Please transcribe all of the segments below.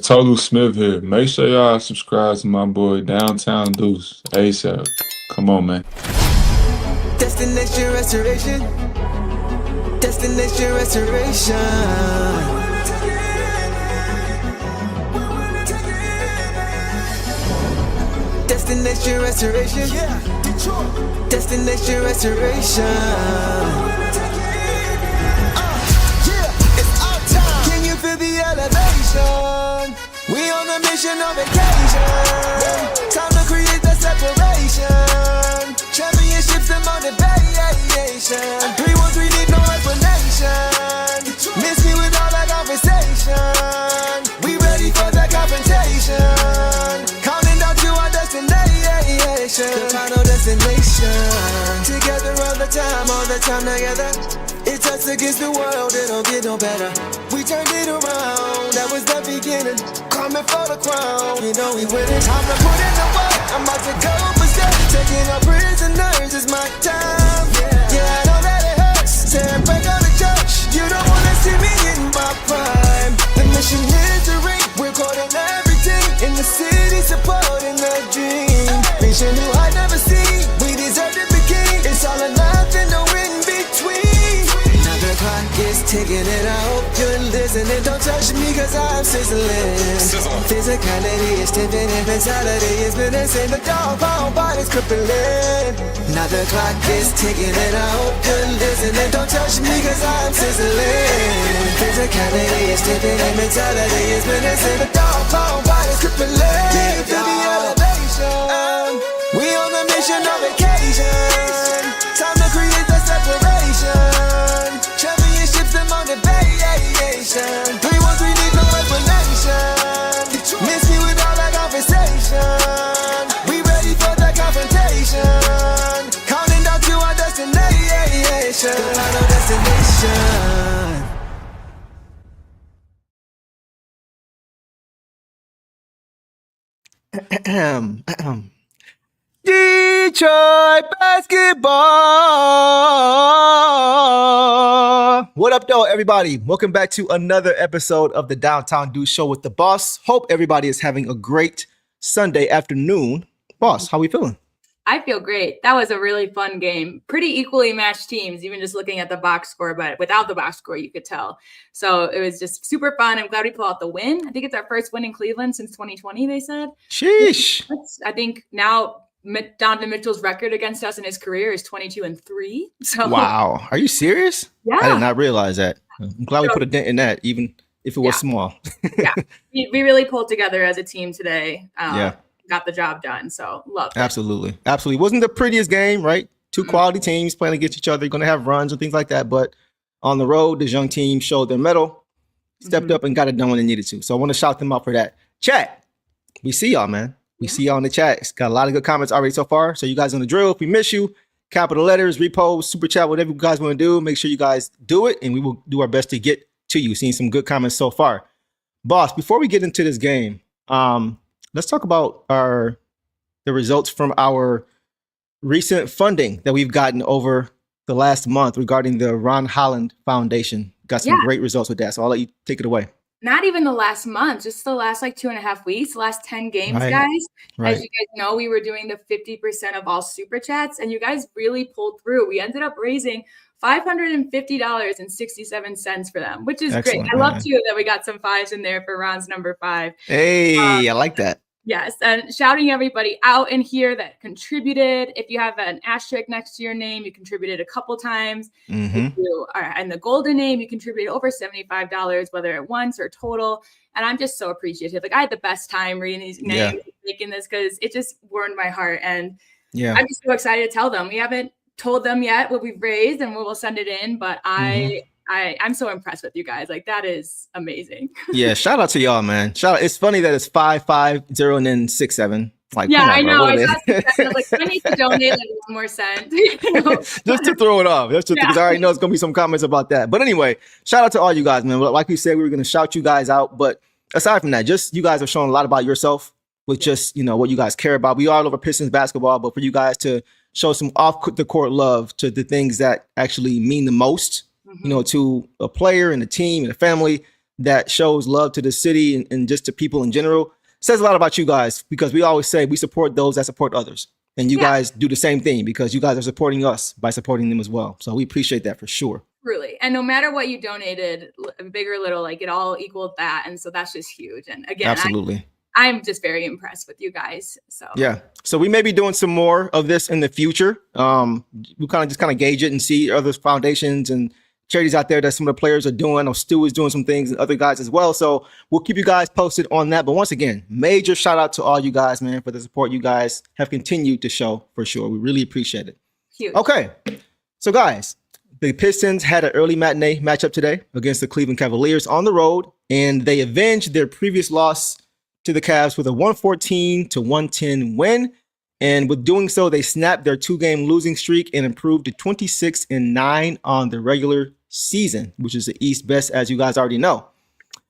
Tolu Smith here. Make sure y'all subscribe to my boy Downtown Deuce ASAP. Come on, man. Destination restoration. Destination restoration. Destination restoration. Yeah, Detroit. Destination restoration. Yeah, it's our time. Can you feel the elevation? We on a mission on vacation. Time to create the separation. Championships and motivation. 313 need no explanation. Miss me with all that conversation. We ready for that confrontation. Counting down to our destination. The final destination. Together all the time together. It's us against the world, it don't get no better. We turned it around, that was the beginning. Coming for the crown, you know we winning. Time to put in the work, I'm about to go berserk. Taking our prisoners, it's my time. Yeah, I know that it hurts. Tear back on the church, you don't wanna see me in my prime. The mission is to ring, we're caught in everything. In the city, supporting the dream. Vision who I never seen, we deserve to be king. It's all or nothing, no in between. The clock is ticking and I hope you're listening. Don't touch me cause I'm sizzling. Physicality is tipping and mentality is menacing. The dog pound body's crippling. Now the clock is ticking and I hope you're listening. Don't touch me cause I'm sizzling. Physicality is tipping and mentality is menacing. The dog pound body's crippling. Feel the elevation. We on a mission on vacation. Time to create the separation. Championships and motivation. 313 need no explanation. Miss me with all that conversation. We ready for that confrontation. Counting down to our destination. The final destination. Detroit basketball. What up, though, everybody? Welcome back to another episode of the Downtown Deuce Show with the boss. Hope everybody is having a great Sunday afternoon. Boss, how we feeling? I feel great. That was a really fun game. Pretty equally matched teams, even just looking at the box score, but without the box score, you could tell. So it was just super fun. I'm glad we pulled out the win. I think it's our first win in Cleveland since 2020, they said. Sheesh. I think now Donovan Mitchell's record against us in his career is 22-3. So Wow. Are you serious? Yeah. I did not realize that. I'm glad we put a dent in that, even if it was small. Yeah. We really pulled together as a team today. Yeah. Got the job done. So love it. Absolutely. Absolutely. Wasn't the prettiest game, right? Two quality teams playing against each other. You're going to have runs and things like that. But on the road, this young team showed their mettle, stepped up and got it done when they needed to. So I want to shout them out for that. Chat, we see y'all, man. We see y'all in the chat. It's got a lot of good comments already so far. So you guys on the drill. If we miss you, capital letters, repost, super chat, whatever you guys want to do, make sure you guys do it. And we will do our best to get to you. Seeing some good comments so far. Boss, before we get into this game, let's talk about the results from our recent funding that we've gotten over the last month regarding the Ron Holland Foundation. Got some great results with that. So I'll let you take it away. Not even the last month, just the last 2.5 weeks, the last 10 games, guys. As you guys know, we were doing the 50% of all super chats, and you guys really pulled through. We ended up raising $550.67 for them, which is great. I love too that we got some fives in there for Ron's number 5. Hey, I like that. Yes, and shouting everybody out in here that contributed. If you have an asterisk next to your name, you contributed a couple times. If you are in the golden name, you contributed over $75, whether at once or total. And I'm just so appreciative. Like I had the best time reading these names, making this, because it just warmed my heart. And I'm just so excited to tell them. We haven't told them yet what we've raised, and we'll send it in. But I'm so impressed with you guys. Like that is amazing. Yeah, shout out to y'all, man. Shout out. It's funny that it's 550 and then 67. Like, yeah, on, I know. I was like, I need to donate like 1 more cent. Just to throw it off. That's just because I already know it's gonna be some comments about that. But anyway, shout out to all you guys, man. Like we said, we were gonna shout you guys out. But aside from that, just you guys have shown a lot about yourself with just what you guys care about. We are all over Pistons basketball, but for you guys to show some off the court love to the things that actually mean the most. To a player and a team and a family. that shows love to the city and just to people in general. Says a lot about you guys, because we always say we support those that support others. And you guys do the same thing because you guys are supporting us by supporting them as well. So we appreciate that for sure. Truly. And no matter what you donated, big or little, like it all equaled that. And so that's just huge. And again, absolutely. I'm just very impressed with you guys. So yeah. So we may be doing some more of this in the future. We kind of gauge it and see other foundations and charities out there that some of the players are doing, or Stu is doing some things and other guys as well. So we'll keep you guys posted on that. But once again, major shout out to all you guys, man, for the support you guys have continued to show for sure. We really appreciate it. Huge. Okay. So guys, the Pistons had an early matinee matchup today against the Cleveland Cavaliers on the road, and they avenged their previous loss to the Cavs with a 114-110 win. And with doing so, they snapped their 2-game losing streak and improved to 26-9 on the regular season, which is the East best, as you guys already know.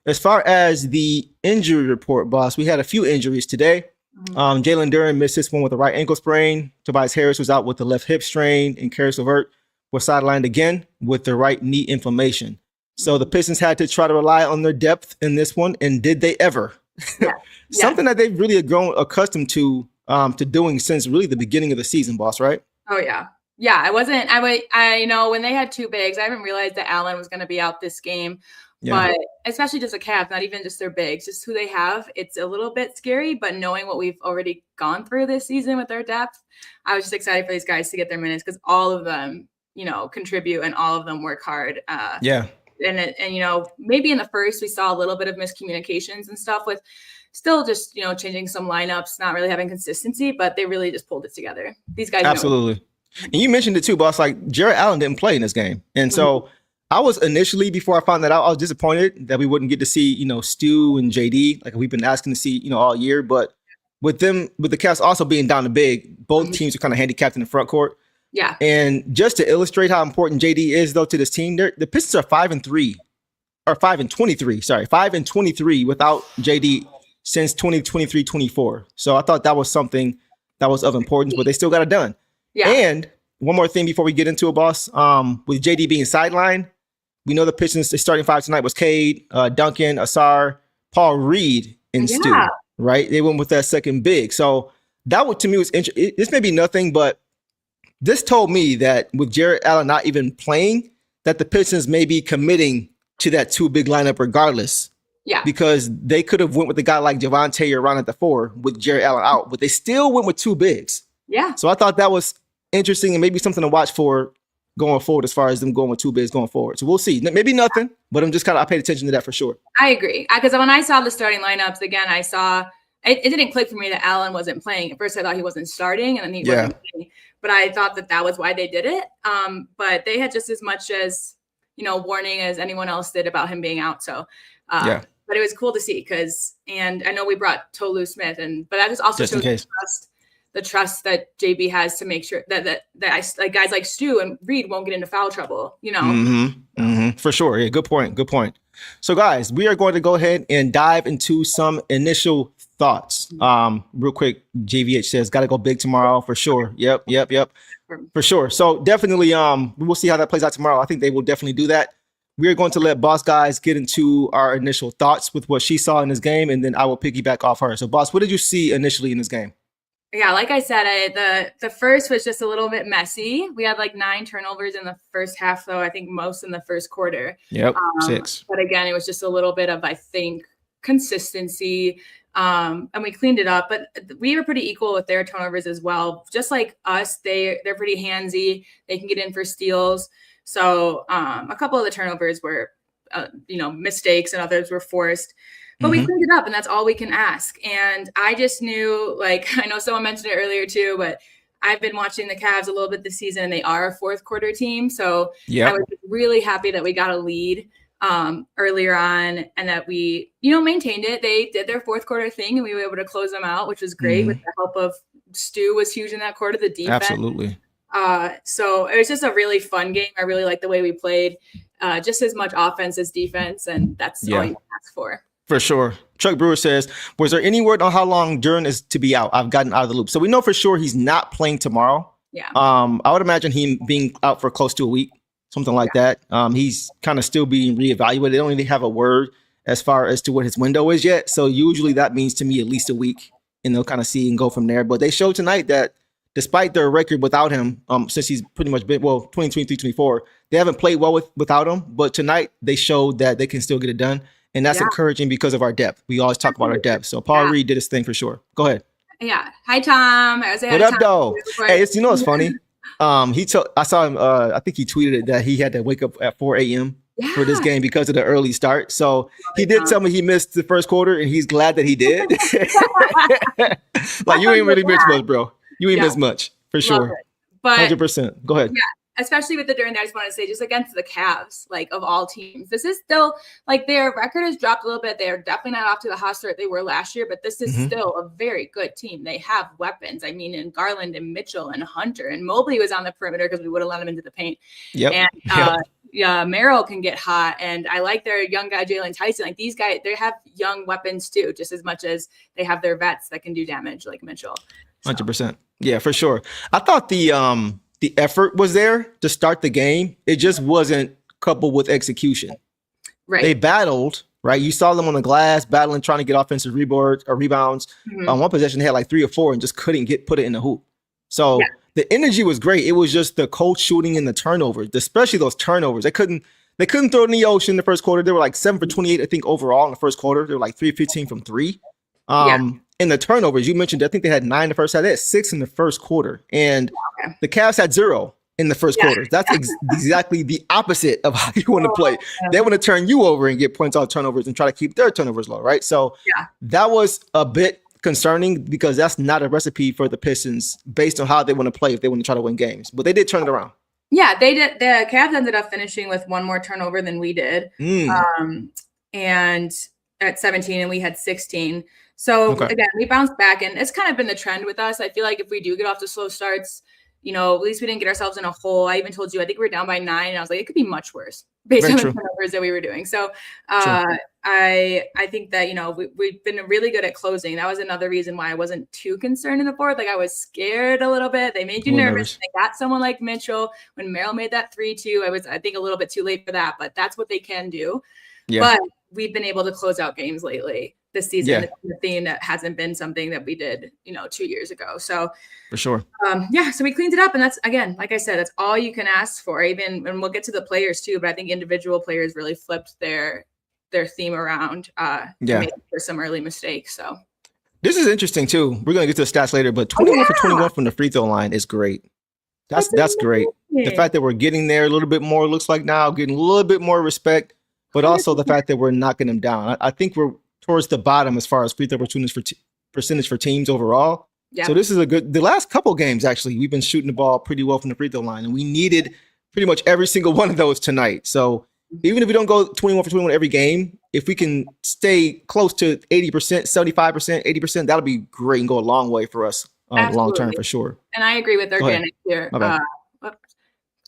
As far as the injury report, boss, we had a few injuries today. Jalen Duren missed this one with a right ankle sprain. Tobias Harris was out with the left hip strain, and Karis LeVert was sidelined again with the right knee inflammation. So the Pistons had to try to rely on their depth in this one, and did they ever? Yeah. Something that they've really grown accustomed to doing since really the beginning of the season, boss, right? Oh yeah. Yeah, I know when they had two bigs, I haven't realized that Allen was going to be out this game, but especially just the Cavs, not even just their bigs, just who they have. It's a little bit scary, but knowing what we've already gone through this season with their depth, I was just excited for these guys to get their minutes because all of them, contribute and all of them work hard. And maybe in the first we saw a little bit of miscommunications and stuff with still just, changing some lineups, not really having consistency, but they really just pulled it together. These guys. Absolutely. And you mentioned it too, boss, like Jarrett Allen didn't play in this game. And so I was initially, before I found that out, I was disappointed that we wouldn't get to see, Stu and JD, like we've been asking to see, all year. But with the Cavs also being down to big, both teams are kind of handicapped in the front court. Yeah. And just to illustrate how important JD is, though, to this team, the Pistons are 5-3, or 5-23. Sorry, 5-23 without JD since 2023-24. So I thought that was something that was of importance, but they still got it done. Yeah. And one more thing before we get into it, boss. With JD being sidelined, we know the Pistons, the starting five tonight was Cade, Duncan, Asar, Paul Reed, and Stu. Right? They went with that second big. So that to me was interesting. This may be nothing, but this told me that with Jarrett Allen not even playing, that the Pistons may be committing to that two big lineup regardless. Yeah. Because they could have went with a guy like Javonte or Ron at the 4 with Jarrett Allen out, but they still went with two bigs. Yeah. So I thought that was interesting and maybe something to watch for going forward as far as them going with two bigs going forward. So we'll see. Maybe nothing, but I paid attention to that for sure. I agree. Because when I saw the starting lineups, again, I saw it didn't click for me that Allen wasn't playing. At first I thought he wasn't starting and then he wasn't playing. But I thought that was why they did it. But they had just as much as, warning as anyone else did about him being out. So, but it was cool to see and I know we brought Tolu Smith but that just also shows the trust that JB has to make sure that guys like Stu and Reed won't get into foul trouble, For sure. Yeah. Good point. So guys, we are going to go ahead and dive into some initial thoughts. Real quick, JVH says, got to go big tomorrow for sure. Yep. For sure. So definitely, we will see how that plays out tomorrow. I think they will definitely do that. We are going to let Boss guys get into our initial thoughts with what she saw in this game, and then I will piggyback off her. So Boss, what did you see initially in this game? Yeah, like I said, the first was just a little bit messy. We had like 9 turnovers in the first half, though. I think most in the first quarter. Yep, 6. But again, it was just a little bit of, I think, consistency. And we cleaned it up, but we were pretty equal with their turnovers as well. Just like us, they're pretty handsy. They can get in for steals. So a couple of the turnovers were, mistakes, and others were forced. But we cleaned it up, and that's all we can ask. And I just knew, I know someone mentioned it earlier too, but I've been watching the Cavs a little bit this season, and they are a fourth quarter team. So I was really happy that we got a lead earlier on and that we, maintained it. They did their fourth quarter thing, and we were able to close them out, which was great with the help of Stu was huge in that quarter, the defense. Absolutely. So it was just a really fun game. I really liked the way we played, just as much offense as defense, and that's all you can ask for. For sure. Chuck Brewer says, was there any word on how long Duren is to be out? I've gotten out of the loop. So we know for sure he's not playing tomorrow. Yeah. I would imagine him being out for close to a week, something like that. He's kind of still being reevaluated. They don't really have a word as far as to what his window is yet. So usually that means to me at least a week, and they'll kind of see and go from there. But they showed tonight that despite their record without him, since he's pretty much been, 2023, 24, they haven't played well without him. But tonight they showed that they can still get it done. And that's encouraging because of our depth. We always talk about our depth. So Paul Reed did his thing for sure. Go ahead. Yeah. Hi, Tom. What up, though? Hey, it's funny. I saw him. I think he tweeted it that he had to wake up at 4 a.m. for this game because of the early start. So he did tell me he missed the first quarter, and he's glad that he did. Like, you ain't really missed much, bro. You ain't missed much for sure. But 100%. Go ahead. Yeah. Especially with the during, I just want to say, just against the Cavs, like of all teams, this is still like their record has dropped a little bit. They're definitely not off to the hot start they were last year, but this is still a very good team. They have weapons. I mean, in Garland and Mitchell and Hunter and Mobley was on the perimeter because we would have let him into the paint. And Merrill can get hot. And I like their young guy, Jalen Tyson. Like these guys, they have young weapons too, just as much as they have their vets that can do damage like Mitchell. So. 100%. Yeah, for sure. I thought the effort was there to start the game. It just wasn't coupled with execution. Right. They battled, right? You saw them on the glass battling, trying to get offensive rebounds. On one possession, they had like 3 or 4 and just couldn't put it in the hoop. So the energy was great. It was just the cold shooting and the turnovers, especially those turnovers. They couldn't throw it in the ocean in the first quarter. They were like 7 for 28, I think, overall in the first quarter. They were like 3 of 15 from 3. And the turnovers, you mentioned, I think they had 9 in the first half. They had 6 in the first quarter. And the Cavs had 0 in the first quarter. That's exactly the opposite of how you want to play. They want to turn you over and get points off turnovers and try to keep their turnovers low, right? So that was a bit concerning because that's not a recipe for the Pistons based on how they want to play if they want to try to win games. But they did turn it around. Yeah, they did. The Cavs ended up finishing with 1 more turnover than we did. And at 17, and we had 16. So again, we bounced back, and it's kind of been the trend with us. I feel like if we do get off to slow starts, at least we didn't get ourselves in a hole. I even told you, I think we were down by 9, and I was like, it could be much worse based on the turnovers that we were doing. So I think that, we've been really good at closing. That was another reason why I wasn't too concerned in the fourth. Like I was scared a little bit. They made you nervous. They got someone like Mitchell. When Merrill made that 3-2, I think, a little bit too late for that, but that's what they can do. Yeah. But we've been able to close out games lately this season. It's the theme that hasn't been something that we did, 2 years ago. So for sure. So we cleaned it up, and that's, again, like I said, that's all you can ask for. And we'll get to the players too, but I think individual players really flipped their theme around. Made for some early mistakes. So this is interesting too. We're going to get to the stats later, but 21 for 21 from the free throw line is great. That's great. The fact that we're getting there a little bit more, looks like now, getting a little bit more respect, but also the fact that we're knocking them down. I think we're towards the bottom as far as free throw percentage for teams overall. Yeah. So this is the last couple games, actually, we've been shooting the ball pretty well from the free throw line, and we needed pretty much every single one of those tonight. So even if we don't go 21 for 21 every game, if we can stay close to 80%, 75%, 80%, that'll be great and go a long way for us long term for sure. And I agree with Organic here.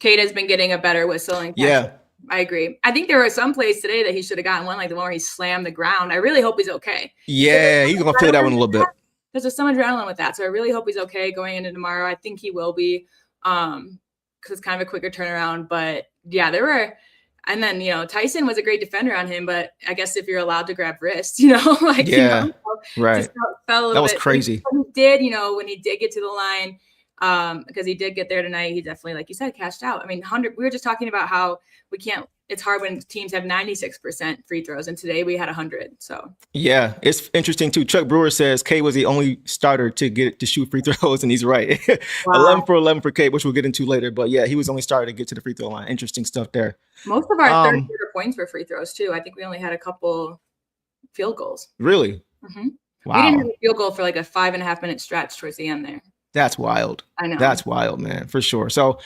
Kate has been getting a better whistling. Yeah. I agree. I think there were some plays today that he should have gotten one, like the one where he slammed the ground. I really hope he's okay. Yeah, he's going to feel that one a little bit. There's just some adrenaline with that. So I really hope he's okay going into tomorrow. I think he will be because it's kind of a quicker turnaround. But yeah, there were. And then, Tyson was a great defender on him. But I guess if you're allowed to grab wrist, right. Just fell a little that was bit. crazy. He did, when he did get to the line, because he did get there tonight, he definitely, like you said, cashed out. I mean, we were just talking about how it's hard when teams have 96% free throws, and today we had 100. So yeah, it's interesting too. Chuck Brewer says K was the only starter to shoot free throws, and he's right. Wow. 11 for K, which we'll get into later. But yeah, he was the only starter to get to the free throw line. Interesting stuff there. Most of our third quarter points were free throws too. I think we only had a couple field goals. Really? Mm-hmm. Wow. We didn't have a field goal for like a 5.5 minute stretch towards the end there. That's wild. I know. That's wild, man, for sure. So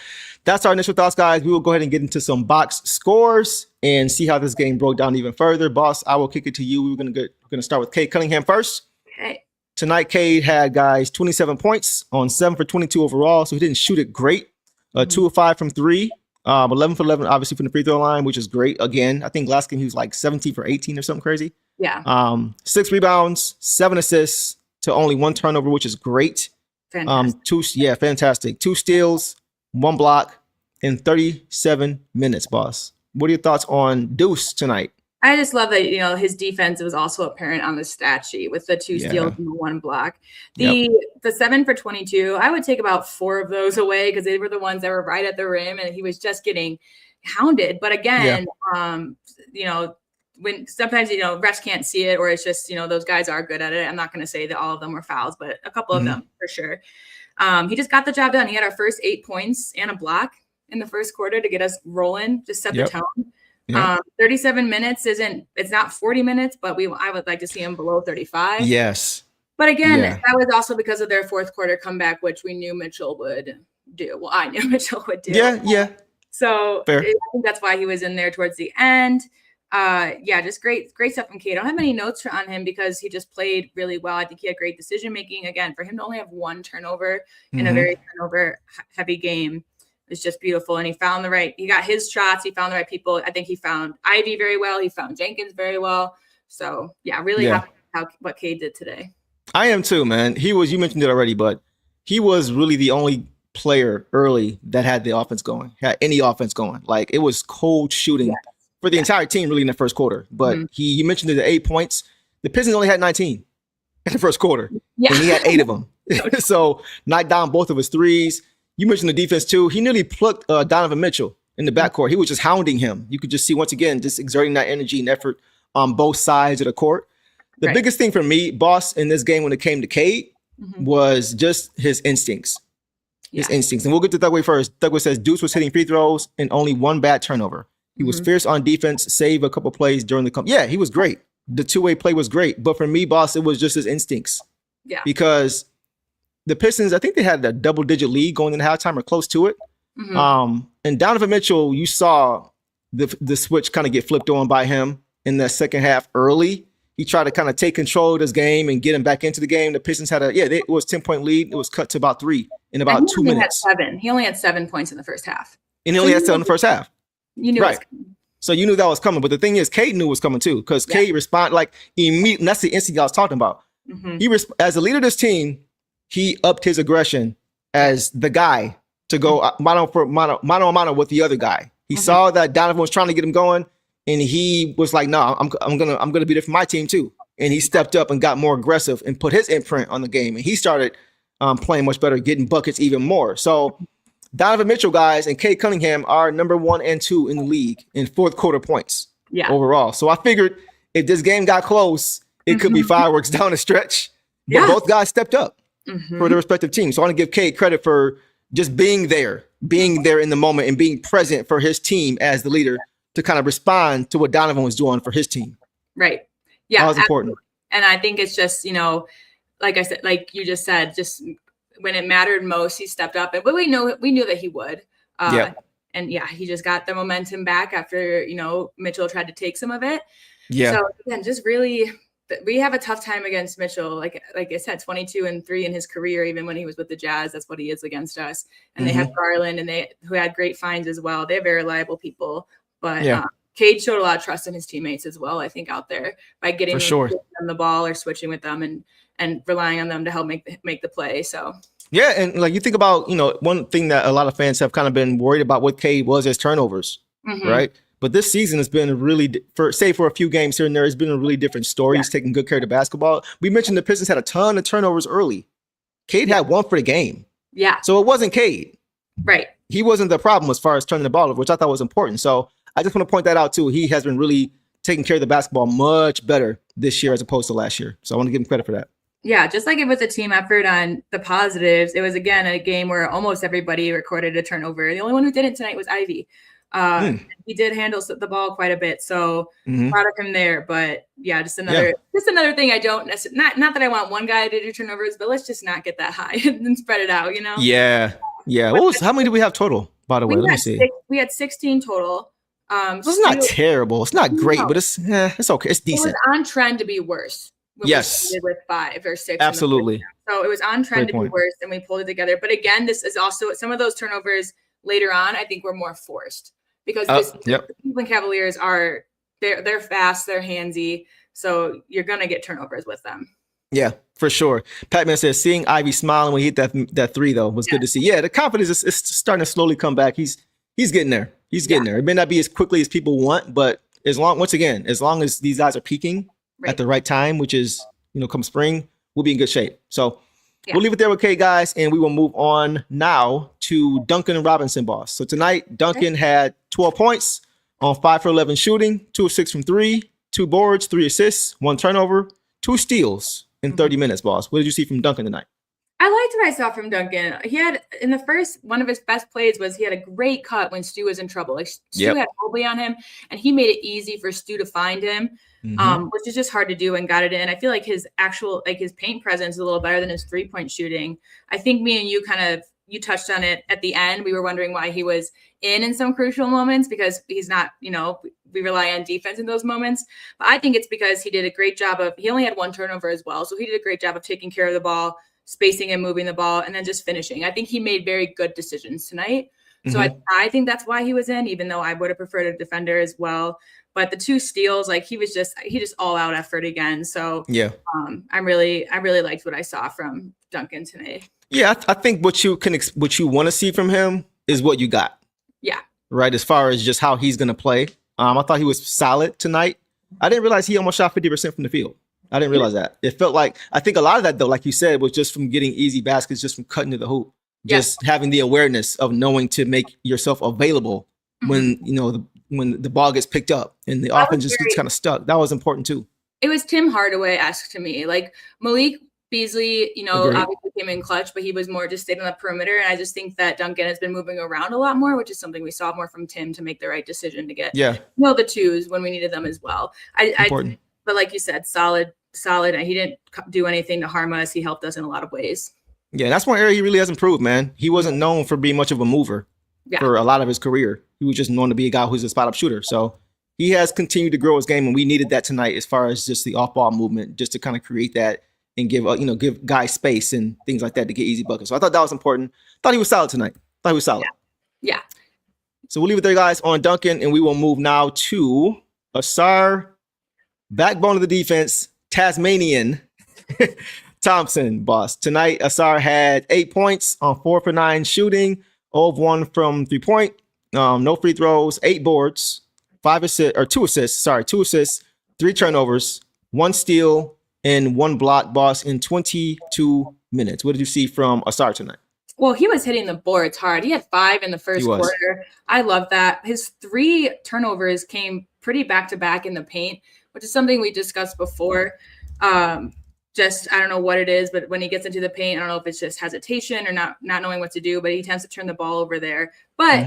that's our initial thoughts, guys. We will go ahead and get into some box scores and see how this game broke down even further. Boss, I will kick it to you. We're going to start with Cade Cunningham first. Okay. Tonight, Cade had, guys, 27 points on 7 for 22 overall, so he didn't shoot it great. 2 of 5 from 3. 11 for 11, obviously, from the free throw line, which is great. Again, I think last game he was like 17 for 18 or something crazy. Yeah. 6 rebounds, 7 assists to only 1 turnover, which is great. Fantastic. Fantastic. 2 steals, 1 block in 37 minutes, boss. What are your thoughts on Deuce tonight? I just love that, his defense was also apparent on the stat sheet with the 2 steals and the 1 block. The 7 for 22, I would take about 4 of those away because they were the ones that were right at the rim and he was just getting hounded. But again, when sometimes, refs can't see it or it's just, those guys are good at it. I'm not going to say that all of them were fouls, but a couple of them for sure. He just got the job done. He had our first 8 points and a block in the first quarter to get us rolling, just set the tone. 37 minutes it's not 40 minutes, but I would like to see him below 35. Yes. But again, that was also because of their fourth quarter comeback, which we knew Mitchell would do. Well, I knew Mitchell would do. Yeah. So I think that's why he was in there towards the end. Just great stuff from Cade. I don't have any notes on him because he just played really well. I think he had great decision making. Again, for him to only have 1 turnover in a very turnover heavy game is just beautiful. And he got his shots. He found the right people. I think he found Ivy very well. He found Jenkins very well. So really happy with what Cade did today. I am too, man. You mentioned it already, but he was really the only player early that had the offense going, had any offense going. Like it was cold shooting for the entire team really in the first quarter. But you mentioned the 8 points. The Pistons only had 19 in the first quarter. Yeah. And he had 8 of them. So knocked down both of his threes. You mentioned the defense too. He nearly plucked Donovan Mitchell in the backcourt. He was just hounding him. You could just see once again, just exerting that energy and effort on both sides of the court. The biggest thing for me, boss, in this game when it came to Cade was just his instincts. His instincts. And we'll get to Thugway first. Thugway says Deuce was hitting free throws and only 1 bad turnover. He was fierce on defense, saved a couple plays during the Yeah, he was great. The 2-way play was great. But for me, boss, it was just his instincts. Yeah. Because the Pistons, I think they had a double-digit lead going into halftime or close to it. And Donovan Mitchell, you saw the switch kind of get flipped on by him in the second half early. He tried to kind of take control of this game and get him back into the game. The Pistons had it was 10-point lead. It was cut to about 3 in about 2 minutes. He only had 7 points in the first half. And he only had 7 in the first half. You knew it was coming. So you knew that was coming. But the thing is, Cade knew it was coming too, because Cade responded like immediately. That's the instinct I was talking about. As a leader of this team, he upped his aggression as the guy to go mano a mano with the other guy. He saw that Donovan was trying to get him going, and he was like, "No, I'm gonna be there for my team too." And he stepped up and got more aggressive and put his imprint on the game. And he started playing much better, getting buckets even more. So Donovan Mitchell, guys, and Cade Cunningham are number 1 and 2 in the league in fourth quarter points overall. So I figured if this game got close, it could be fireworks down the stretch. But both guys stepped up for their respective teams. So I want to give Cade credit for just being there in the moment and being present for his team as the leader to kind of respond to what Donovan was doing for his team. Right. Yeah. That was important. And I think it's just, like I said, like you just said, just when it mattered most, he stepped up. But we knew that he would. And he just got the momentum back after, Mitchell tried to take some of it. Yeah. So again, just really, we have a tough time against Mitchell. Like I said, 22-3 in his career, even when he was with the Jazz, that's what he is against us. And they have Garland who had great finds as well. They're very reliable people, but Cade showed a lot of trust in his teammates as well. I think out there by getting them the ball or switching with them and relying on them to help make the play. So. Yeah, and like you think about, one thing that a lot of fans have kind of been worried about with Cade was his turnovers, right? But this season has been for a few games here and there, it's been a really different story. He's taking good care of the basketball. We mentioned the Pistons had a ton of turnovers early. Cade had 1 for the game. Yeah. So it wasn't Cade. Right. He wasn't the problem as far as turning the ball over, which I thought was important. So I just want to point that out too. He has been really taking care of the basketball much better this year as opposed to last year. So I want to give him credit for that. Yeah, just like it was a team effort on the positives, it was, again, a game where almost everybody recorded a turnover. The only one who didn't tonight was Ivy. He did handle the ball quite a bit, so proud of him there. But yeah, just another thing I don't necessarily, not that I want one guy to do turnovers, but let's just not get that high and spread it out, Yeah. How many do we have total, by the way? Let me see. We had 16 total. It's not terrible. It's not great, but it's okay. It's decent. It was on trend to be worse. Yes. With 5 or 6. Absolutely. So it was on trend to be worse, and we pulled it together. But again, this is also some of those turnovers later on, I think, were more forced because the Cleveland Cavaliers they're fast, they're handsy, so you're gonna get turnovers with them. Yeah, for sure. Patman says seeing Ivy smiling when he hit that 3 though was good to see. Yeah, the confidence is starting to slowly come back. He's getting there. He's getting there. It may not be as quickly as people want, but as long as these guys are peaking at the right time, which is, come spring, we'll be in good shape. So we'll leave it there, okay, guys, and we will move on now to Duncan and Robinson, boss. So tonight, Duncan had 12 points on 5 for 11 shooting, 2 of 6 from 3, 2 boards, 3 assists, 1 turnover, 2 steals in 30 minutes, boss. What did you see from Duncan tonight? I liked what I saw from Duncan. He had, in the first, one of his best plays was he had a great cut when Stu was in trouble. Like Stu had Mobley on him, and he made it easy for Stu to find him, which is just hard to do, and got it in. I feel like his paint presence is a little better than his 3-point shooting. I think me and you you touched on it at the end. We were wondering why he was in some crucial moments, because he's not, we rely on defense in those moments. But I think it's because he did a great job he only had 1 turnover as well. So he did a great job of taking care of the ball, spacing and moving the ball, and then just finishing. I think he made very good decisions tonight. So I think that's why he was in, even though I would have preferred a defender as well. But the 2 steals, he just all out effort again. So I really liked what I saw from Duncan tonight. Yeah, I think what you want to see from him is what you got. Yeah. Right. As far as just how he's going to play. I thought he was solid tonight. I didn't realize he almost shot 50% from the field. I didn't realize that. It felt like, I think a lot of that, though, like you said, was just from getting easy baskets, just from cutting to the hoop, just having the awareness of knowing to make yourself available when, when the ball gets picked up and the offense just gets kind of stuck. That was important, too. It was Tim Hardaway-esque to me. Like Malik Beasley, obviously came in clutch, but he was more just staying on the perimeter. And I just think that Duncan has been moving around a lot more, which is something we saw more from Tim to make the right decision to get the 2s when we needed them as well. But like you said, solid. And he didn't do anything to harm us. He helped us in a lot of ways. Yeah, that's one area he really has improved, man. He wasn't known for being much of a mover for a lot of his career. He was just known to be a guy who's a spot-up shooter. So he has continued to grow his game, and we needed that tonight as far as just the off-ball movement, just to kind of create that and give guys space and things like that to get easy buckets. So I thought that was important. Thought he was solid tonight. Yeah. So we'll leave it there, guys, on Duncan, and we will move now to Asar, backbone of the defense, Tasmanian Thompson, boss. Tonight, Asar had 8 points on 4 for 9 shooting, 0 of 1 from 3-point, no free throws, 8 boards, 2 assists, 3 turnovers, 1 steal, and 1 block, boss, in 22 minutes. What did you see from Asar tonight? Well, he was hitting the boards hard. He had 5 in the first quarter. I love that. His 3 turnovers came pretty back-to-back in the paint, which is something we discussed before. I don't know what it is, but when he gets into the paint, I don't know if it's just hesitation or not knowing what to do, but he tends to turn the ball over there. But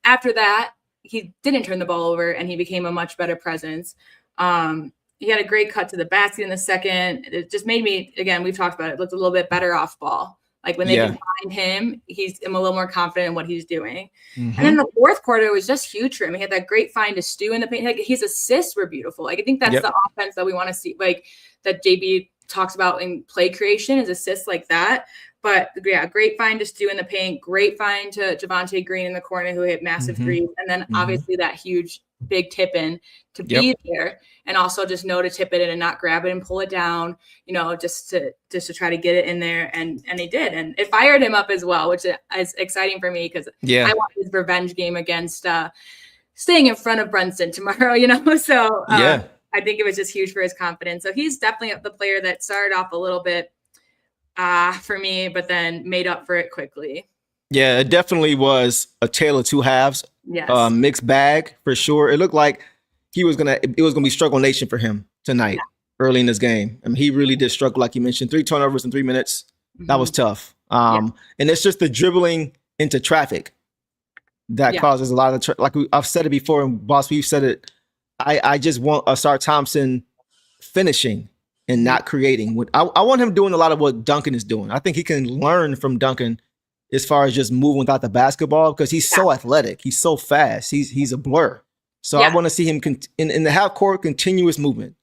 after that, he didn't turn the ball over, and he became a much better presence. He had a great cut to the basket in the second. It just made me, again, we've talked about it, looked a little bit better off ball. Like when they can find him, I'm a little more confident in what he's doing. And then the fourth quarter was just huge for him. He had that great find to Stu in the paint. Like his assists were beautiful. Like I think that's the offense that we want to see, like that JB talks about in play creation, is assists like that. But yeah, great find to Stu in the paint, great find to Javonte Green in the corner who hit massive threes. And then obviously that huge big tip in to be there, and also just know to tip it in and not grab it and pull it down, just to try to get it in there. And he did. And it fired him up as well, which is exciting for me because I want his revenge game against staying in front of Brunson tomorrow, So I think it was just huge for his confidence. So he's definitely the player that started off a little bit for me, but then made up for it quickly. Yeah, it definitely was a tale of two halves. Yes. Mixed bag for sure. It looked like it was gonna be struggle nation for him tonight early in this game. I mean, he really did struggle, like you mentioned, 3 turnovers in 3 minutes. That was tough. And it's just the dribbling into traffic that causes a lot of I've said it before, and boss, we've said it. I just want Asar Thompson finishing and not creating. I want him doing a lot of what Duncan is doing. I think he can learn from Duncan as far as just moving without the basketball, because he's so athletic. He's so fast. He's a blur. So I want to see him in the half court, continuous movement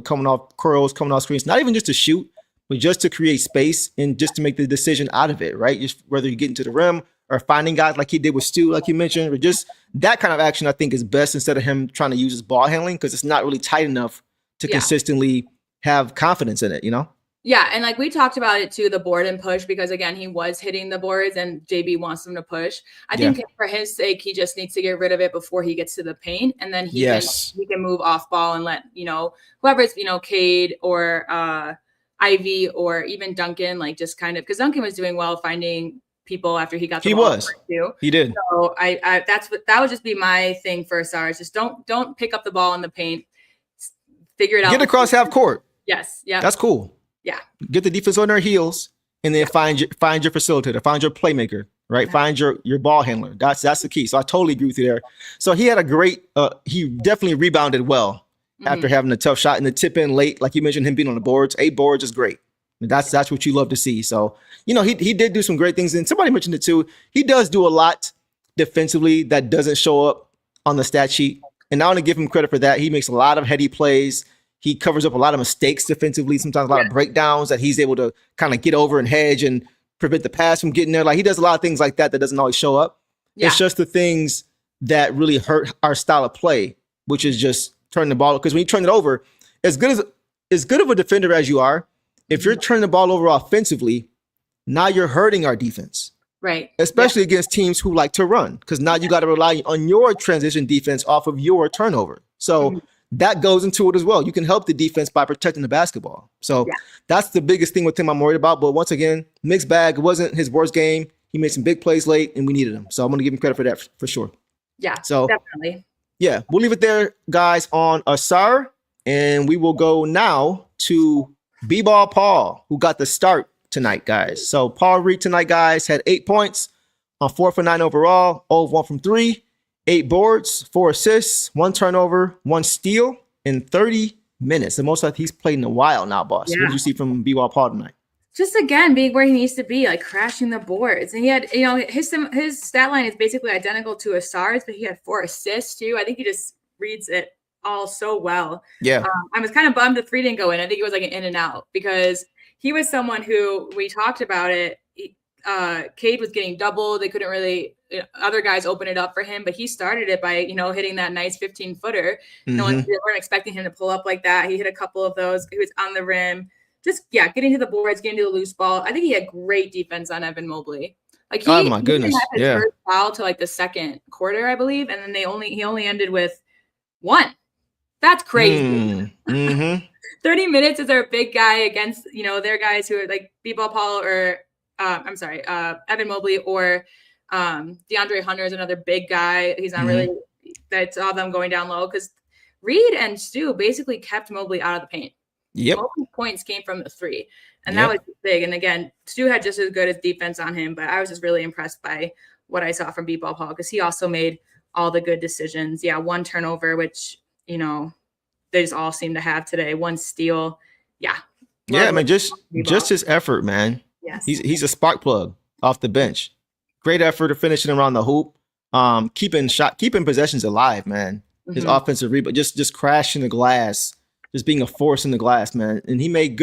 coming off curls, coming off screens, not even just to shoot, but just to create space and just to make the decision out of it, right? Just whether you get into the rim or finding guys like he did with Stu, like you mentioned, or just that kind of action, I think is best instead of him trying to use his ball handling, because it's not really tight enough to consistently have confidence in it, Yeah, and like we talked about it too, the board and push, because again, he was hitting the boards and JB wants him to push. I think for his sake, he just needs to get rid of it before he gets to the paint, and then he can move off ball and let, whoever's, Cade or Ivy or even Duncan, like just kind of, because Duncan was doing well finding people after he got the ball. He did. So that would just be my thing for Asar. Just don't pick up the ball in the paint. Figure it out. Get across half court. Yes. Yeah. That's cool. Yeah. Get the defense on their heels and then find your facilitator, find your playmaker, right? Yeah. Find your ball handler. That's the key. So I totally agree with you there. So he had a great he definitely rebounded well after having a tough shot and the tip in late. Like you mentioned, him being on the boards. 8 boards is great. That's what you love to see. So, he did do some great things. And somebody mentioned it too. He does do a lot defensively that doesn't show up on the stat sheet. And I want to give him credit for that. He makes a lot of heady plays. He covers up a lot of mistakes defensively, sometimes a lot of breakdowns that he's able to kind of get over and hedge and prevent the pass from getting there. Like he does a lot of things like that doesn't always show up. Yeah. It's just the things that really hurt our style of play, which is just turning the ball. Because when you turn it over, as good of a defender as you are, if you're turning the ball over offensively, now you're hurting our defense. Right. Especially against teams who like to run, because now you got to rely on your transition defense off of your turnover. So that goes into it as well. You can help the defense by protecting the basketball. So that's the biggest thing with him I'm worried about. But once again, mixed bag. It wasn't his worst game. He made some big plays late, and we needed him. So I'm going to give him credit for that for sure. Yeah, so definitely. Yeah, we'll leave it there, guys, on Asar. And we will go now to B-Ball Paul, who got the start tonight, guys. So Paul Reed tonight, guys, had 8 points on 4 for 9 overall, 0 of 1 from 3. 8 boards, 4 assists, 1 turnover, 1 steal in 30 minutes. The most he's played in a while now, boss. Yeah. What did you see from B-Ball Paul tonight? Just again being where he needs to be, like crashing the boards. And he had, his stat line is basically identical to Asar's, but he had 4 assists too. I think he just reads it all so well. Yeah. I was kind of bummed the 3 didn't go in. I think it was like an in and out because he was someone who we talked about it. Cade was getting doubled. They couldn't really, other guys open it up for him, but he started it by, hitting that nice 15-footer. No one, they weren't expecting him to pull up like that. He hit a couple of those. He was on the rim. Just, getting to the boards, getting to the loose ball. I think he had great defense on Evan Mobley. Like oh my goodness. He had his first foul to like the second quarter, I believe. And then he only ended with 1. That's crazy. 30 minutes is our big guy against, their guys who are like B-Ball Paul or Evan Mobley or DeAndre Hunter is another big guy. He's not really, that's all them going down low because Reed and Stu basically kept Mobley out of the paint. Yep. Mobley's points came from the 3. And that was big. And again, Stu had just as good as defense on him, but I was just really impressed by what I saw from B-Ball Paul because he also made all the good decisions. Yeah, 1 turnover, which, they just all seem to have today. 1 steal. Yeah. Yeah, I mean, just his effort, man. Yes. He's a spark plug off the bench. Great effort of finishing around the hoop. Keeping possessions alive, man. His offensive rebound, just crashing the glass, just being a force in the glass, man. And he made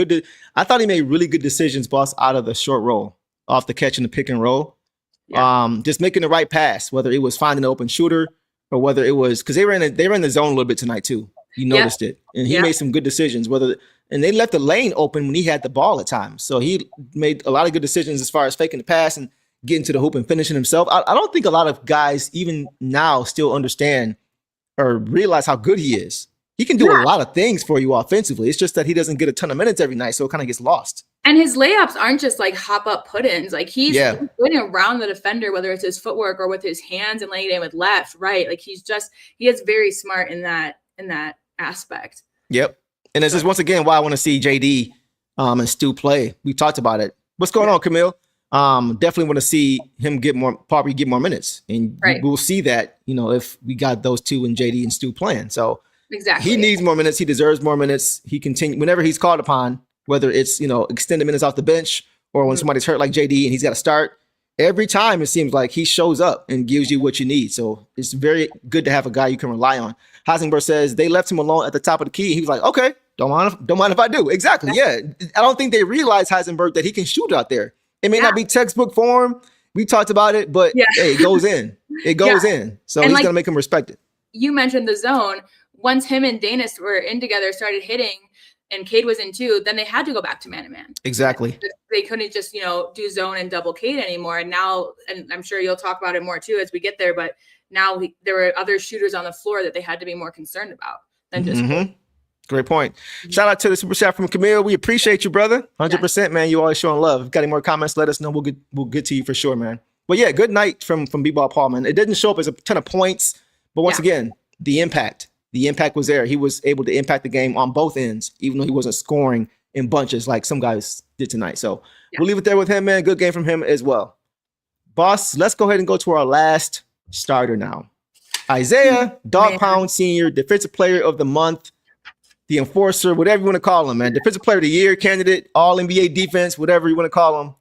I thought he made really good decisions, boss, out of the short roll, off the catch and the pick and roll. Yeah. Just making the right pass, whether it was finding an open shooter or whether it was because they ran the zone a little bit tonight too. You noticed it, and he made some good decisions. And they left the lane open when he had the ball at times. So he made a lot of good decisions as far as faking the pass and getting to the hoop and finishing himself. I don't think a lot of guys even now still understand or realize how good he is. He can do a lot of things for you offensively. It's just that he doesn't get a ton of minutes every night, so it kind of gets lost. And his layups aren't just like hop up put-ins. Like he's going around the defender, whether it's his footwork or with his hands and laying it in with left, right. Like he is very smart in that aspect. Yep. And this is once again why I want to see JD and Stu play. We talked about it. What's going on, Camille? Definitely want to see him probably get more minutes. And we'll see that, if we got those 2 and JD and Stu playing. So exactly. He needs more minutes. He deserves more minutes. He whenever he's called upon, whether it's, extended minutes off the bench or when somebody's hurt like JD and he's got to start. Every time it seems like he shows up and gives you what you need. So it's very good to have a guy you can rely on. Heisenberg says they left him alone at the top of the key. He was like, okay, don't mind if I do. Exactly. Yeah. I don't think they realize Heisenberg that he can shoot out there. It may not be textbook form. We talked about it, but hey, it goes in. It goes in. So he's going to make him respect it. You mentioned the zone. Once him and Danis were in together, started hitting, and Cade was in too, then they had to go back to man-to-man. Exactly. They couldn't just, do zone and double Cade anymore. And now, and I'm sure you'll talk about it more too as we get there, but now there were other shooters on the floor that they had to be more concerned about than just Great point. Shout out to the super chat from Camille. We appreciate you, brother. 100%, man. You always showing love. If you got any more comments, let us know. We'll get to you for sure, man. But yeah, good night from B-Ball Paul, man. It didn't show up as a ton of points, but once again, the impact was there. He was able to impact the game on both ends, even though he wasn't scoring in bunches like some guys did tonight. So we'll leave it there with him, man. Good game from him as well. Boss, let's go ahead and go to our last starter now. Isaiah Dog Pound Sr., Defensive Player of the Month, the Enforcer, whatever you want to call him, man. Defensive Player of the Year candidate, All NBA defense, whatever you want to call him.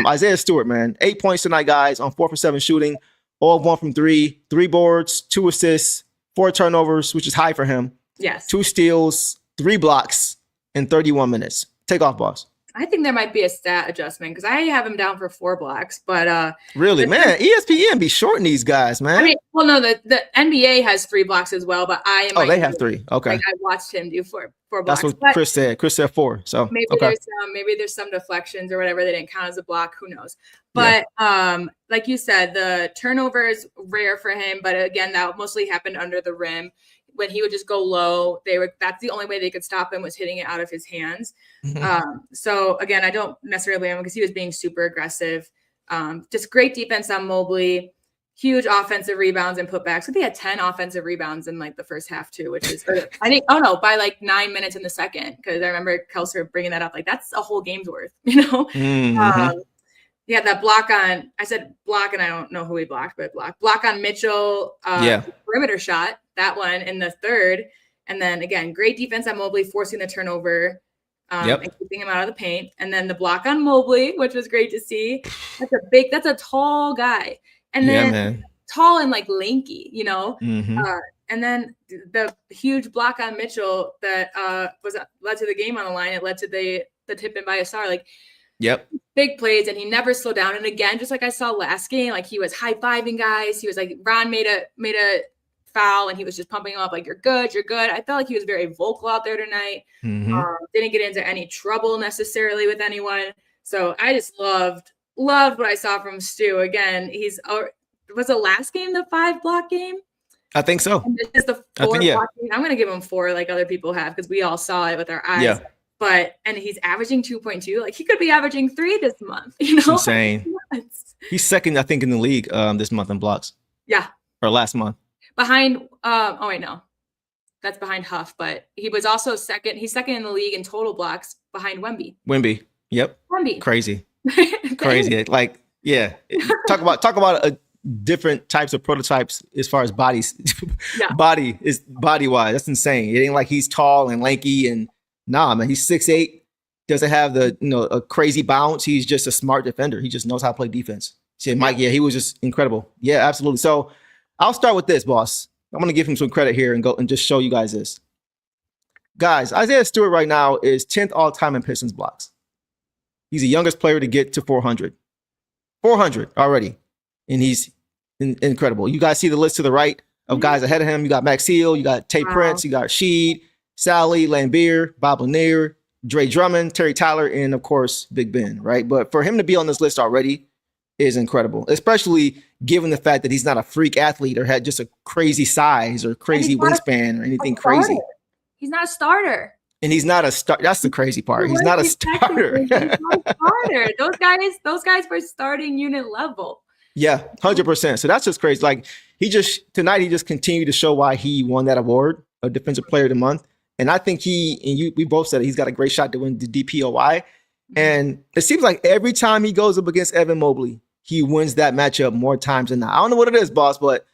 Isaiah Stewart, man. 8 points tonight, guys, on 4 for 7 shooting, all of 1 from 3, 3 boards, 2 assists, 4 turnovers, which is high for him. Yes. 2 steals, 3 blocks in 31 minutes. Take off, boss. I think there might be a stat adjustment because I have him down for 4 blocks, but really, man, ESPN be shorting these guys, man. I mean, well, no, the NBA has 3 blocks as well, but they have 3. Okay, like I watched him do 4 blocks. That's what Chris said. Chris said 4. So maybe there's some deflections or whatever. They didn't count as a block. Who knows? But like you said, the turnover is rare for him. But again, that mostly happened under the rim. When he would just go low, that's the only way they could stop him was hitting it out of his hands. So again, I don't necessarily blame him because he was being super aggressive. Just great defense on Mobley, huge offensive rebounds and putbacks. So they had 10 offensive rebounds in like the first half too, which is I think by like 9 minutes in the second, because I remember Kelser bringing that up. Like that's a whole game's worth, that block on, I said block and I don't know who he blocked, but block on Mitchell, perimeter shot, that one in the third. And then again, great defense on Mobley, forcing the turnover and keeping him out of the paint. And then the block on Mobley, which was great to see. That's a tall guy. And then tall and like lanky, and then the huge block on Mitchell that led to the game on the line. It led to the tip in by Asar. Like, big plays, and he never slowed down. And again, just like I saw last game, like he was high-fiving guys. He was like, Ron made a foul, and he was just pumping him up like, you're good. I felt like he was very vocal out there tonight. Didn't get into any trouble necessarily with anyone. So I just loved what I saw from Stu. Again, was the last game the 5 block game? I think so. And this is the 4 block game. I'm going to give him 4 like other people have because we all saw it with our eyes. Yeah. And he's averaging 2.2. Like he could be averaging 3 this month. It's insane. He's second, I think, in the league this month in blocks. Yeah. Or last month. Behind. Oh wait, no, that's behind Huff. But he was also second. He's second in the league in total blocks behind Wemby. Yep. Wemby. Crazy. Crazy. Like talk about a different types of prototypes as far as bodies. Body wise. That's insane. It ain't like he's tall and lanky and. Nah, man, he's 6'8", doesn't have the a crazy bounce. He's just a smart defender. He just knows how to play defense. See, Mike, he was just incredible. Yeah, absolutely. So I'll start with this, boss. I'm gonna give him some credit here and go and just show you guys this. Guys, Isaiah Stewart right now is 10th all time in Pistons blocks. He's the youngest player to get to 400. 400 already, and he's incredible. You guys see the list to the right of guys ahead of him. You got Max Heel, you got Tate Prince, you got Sheed, Sally, Lambeer, Bob Lanier, Dre Drummond, Terry Tyler, and of course, Big Ben, right? But for him to be on this list already is incredible, especially given the fact that he's not a freak athlete or had just a crazy size or crazy wingspan or anything crazy. He's not a starter. And he's not a starter. That's the crazy part. He's not a starter. He's not a starter. Those guys were starting unit level. Yeah, 100%. So that's just crazy. Like tonight he just continued to show why he won that award of Defensive Player of the Month. And I think we both said it, he's got a great shot to win the DPOI. And it seems like every time he goes up against Evan Mobley, he wins that matchup more times than not. I don't know what it is, boss, but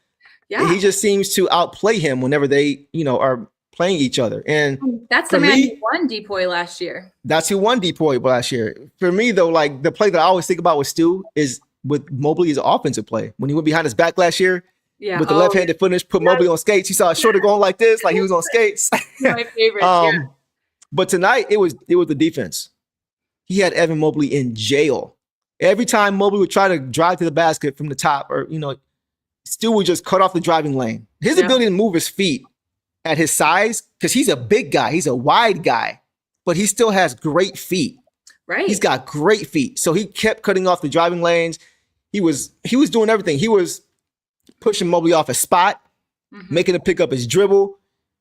he just seems to outplay him whenever they, are playing each other. And that's the man who won DPOI last year. That's who won DPOI last year. For me, though, like the play that I always think about with Stu is with Mobley is an offensive play. When he went behind his back last year, with the left-handed finish, put Mobley on skates. He saw a shorter going like this, like he was on skates. My favorite. But tonight it was the defense. He had Evan Mobley in jail. Every time Mobley would try to drive to the basket from the top, or Stu would just cut off the driving lane. His ability to move his feet at his size, because he's a big guy, he's a wide guy, but he still has great feet. Right. He's got great feet. So he kept cutting off the driving lanes. He was doing everything. He was pushing Mobley off his spot, making him pick up his dribble.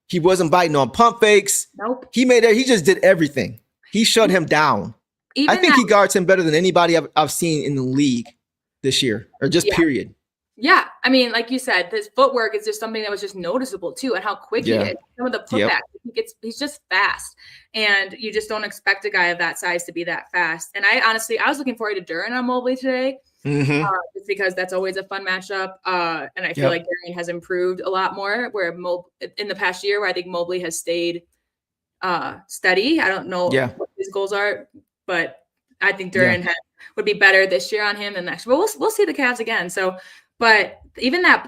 He wasn't biting on pump fakes. Nope. He just did everything. He shut him down. I think he guards him better than anybody I've seen in the league this year, or just period. Yeah. I mean, like you said, his footwork is just something that was just noticeable too, and how quick he is. Some of the putbacks, he's just fast. And you just don't expect a guy of that size to be that fast. And I was looking forward to Duren on Mobley today. Just because that's always a fun matchup. And I feel like Duren has improved a lot more where in the past year, where I think Mobley has stayed steady. I don't know what his goals are, but I think Duren would be better this year on him than next. But we'll see the Cavs again. So, but even that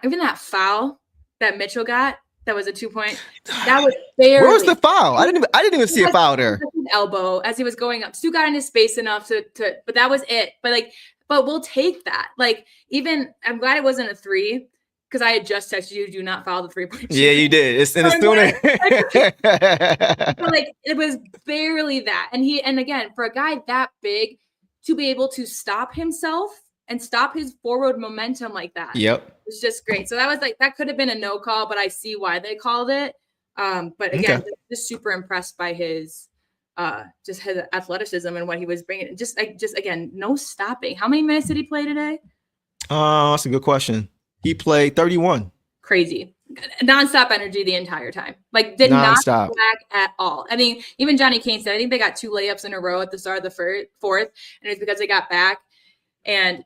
even that foul that Mitchell got, that was a 2-point. That was barely. Where was the foul? I didn't even see a foul there. His elbow as he was going up. Stu got in his space enough to, but that was it. But we'll take that. Like, even I'm glad it wasn't a 3, because I had just texted you, do not foul the 3-point. Yeah, you did. It's in the student. Like, it was barely that. And again, for a guy that big to be able to stop himself and stop his forward momentum like that. Yep. It's just great. So that could have been a no call, but I see why they called it. But again, just super impressed by his just his athleticism and what he was bringing. Just again, no stopping. How many minutes did he play today? That's a good question. He played 31. Crazy. Nonstop energy the entire time. Like, did not slack at all. I mean, even Johnny Kane said, I think they got 2 layups in a row at the start of the fourth, and it's because they got back. And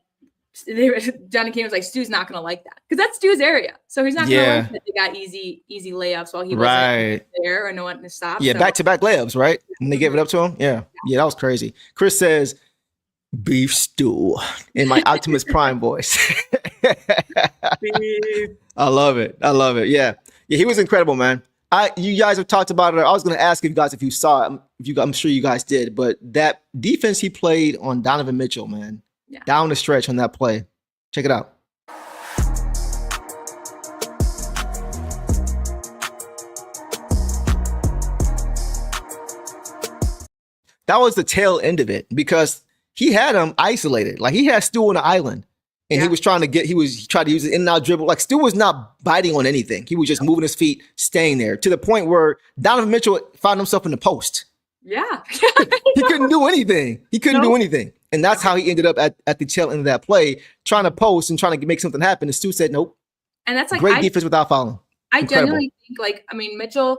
Johnny Kane was like, Stu's not going to like that, because that's Stu's area. So he's not going to like that they got easy layups while he wasn't there or no one to stop. Yeah, back-to-back layups, right? And they gave it up to him? Yeah, that was crazy. Chris says, beef stew in my Optimus Prime voice. I love it. Yeah, he was incredible, man. You guys have talked about it. I was going to ask you guys if you saw it. I'm sure you guys did. But that defense he played on Donovan Mitchell, man, down the stretch on that play. Check it out. That was the tail end of it, because he had him isolated. Like, he had Stu on the island, and he was trying to use it in and out dribble. Like, Stu was not biting on anything. He was just moving his feet, staying there, to the point where Donovan Mitchell found himself in the post. Yeah. He couldn't do anything. And that's how he ended up at the tail end of that play, trying to post and trying to make something happen. And Stu said, nope. And that's like great defense without fouling. I genuinely think, Mitchell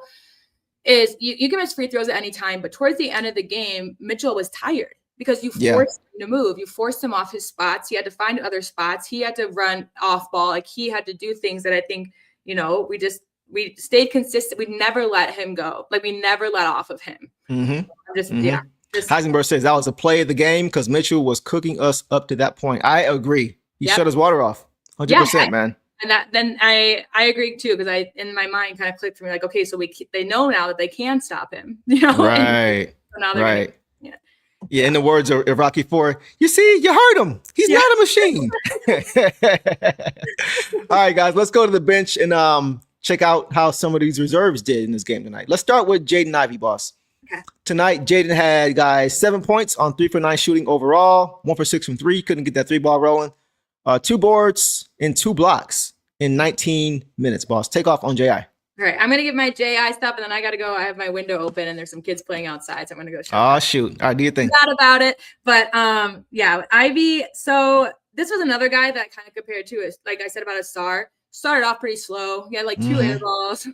is, you can miss free throws at any time, but towards the end of the game, Mitchell was tired because you forced him to move. You forced him off his spots. He had to find other spots. He had to run off ball. Like, he had to do things that I think, we stayed consistent. We never let him go. Like, we never let off of him. Heisenberg says that was a play of the game because Mitchell was cooking us up to that point. I agree. He shut his water off. 100%, man. And then I agree too, because I, in my mind, kind of clicked for me, like, okay, so they know now that they can stop him, Right. So now they're Yeah, in the words of Rocky IV, you see, you heard him. He's not a machine. All right, guys, let's go to the bench and check out how some of these reserves did in this game tonight. Let's start with Jaden Ivey, boss. Okay. Tonight, Jaden had, guys, 7 points on 3 for 9 shooting overall, 1 for 6 from 3. Couldn't get that 3-ball rolling. 2 boards and 2 blocks in 19 minutes, boss. Take off on J.I. All right, I'm going to give my J.I. stuff, and then I got to go. I have my window open, and there's some kids playing outside, so I'm going to go check. Oh, shoot. All right, do you think? Not about it, but Ivy. So this was another guy that kind of compared to, like I said about Asar, started off pretty slow. He had like 2 air balls,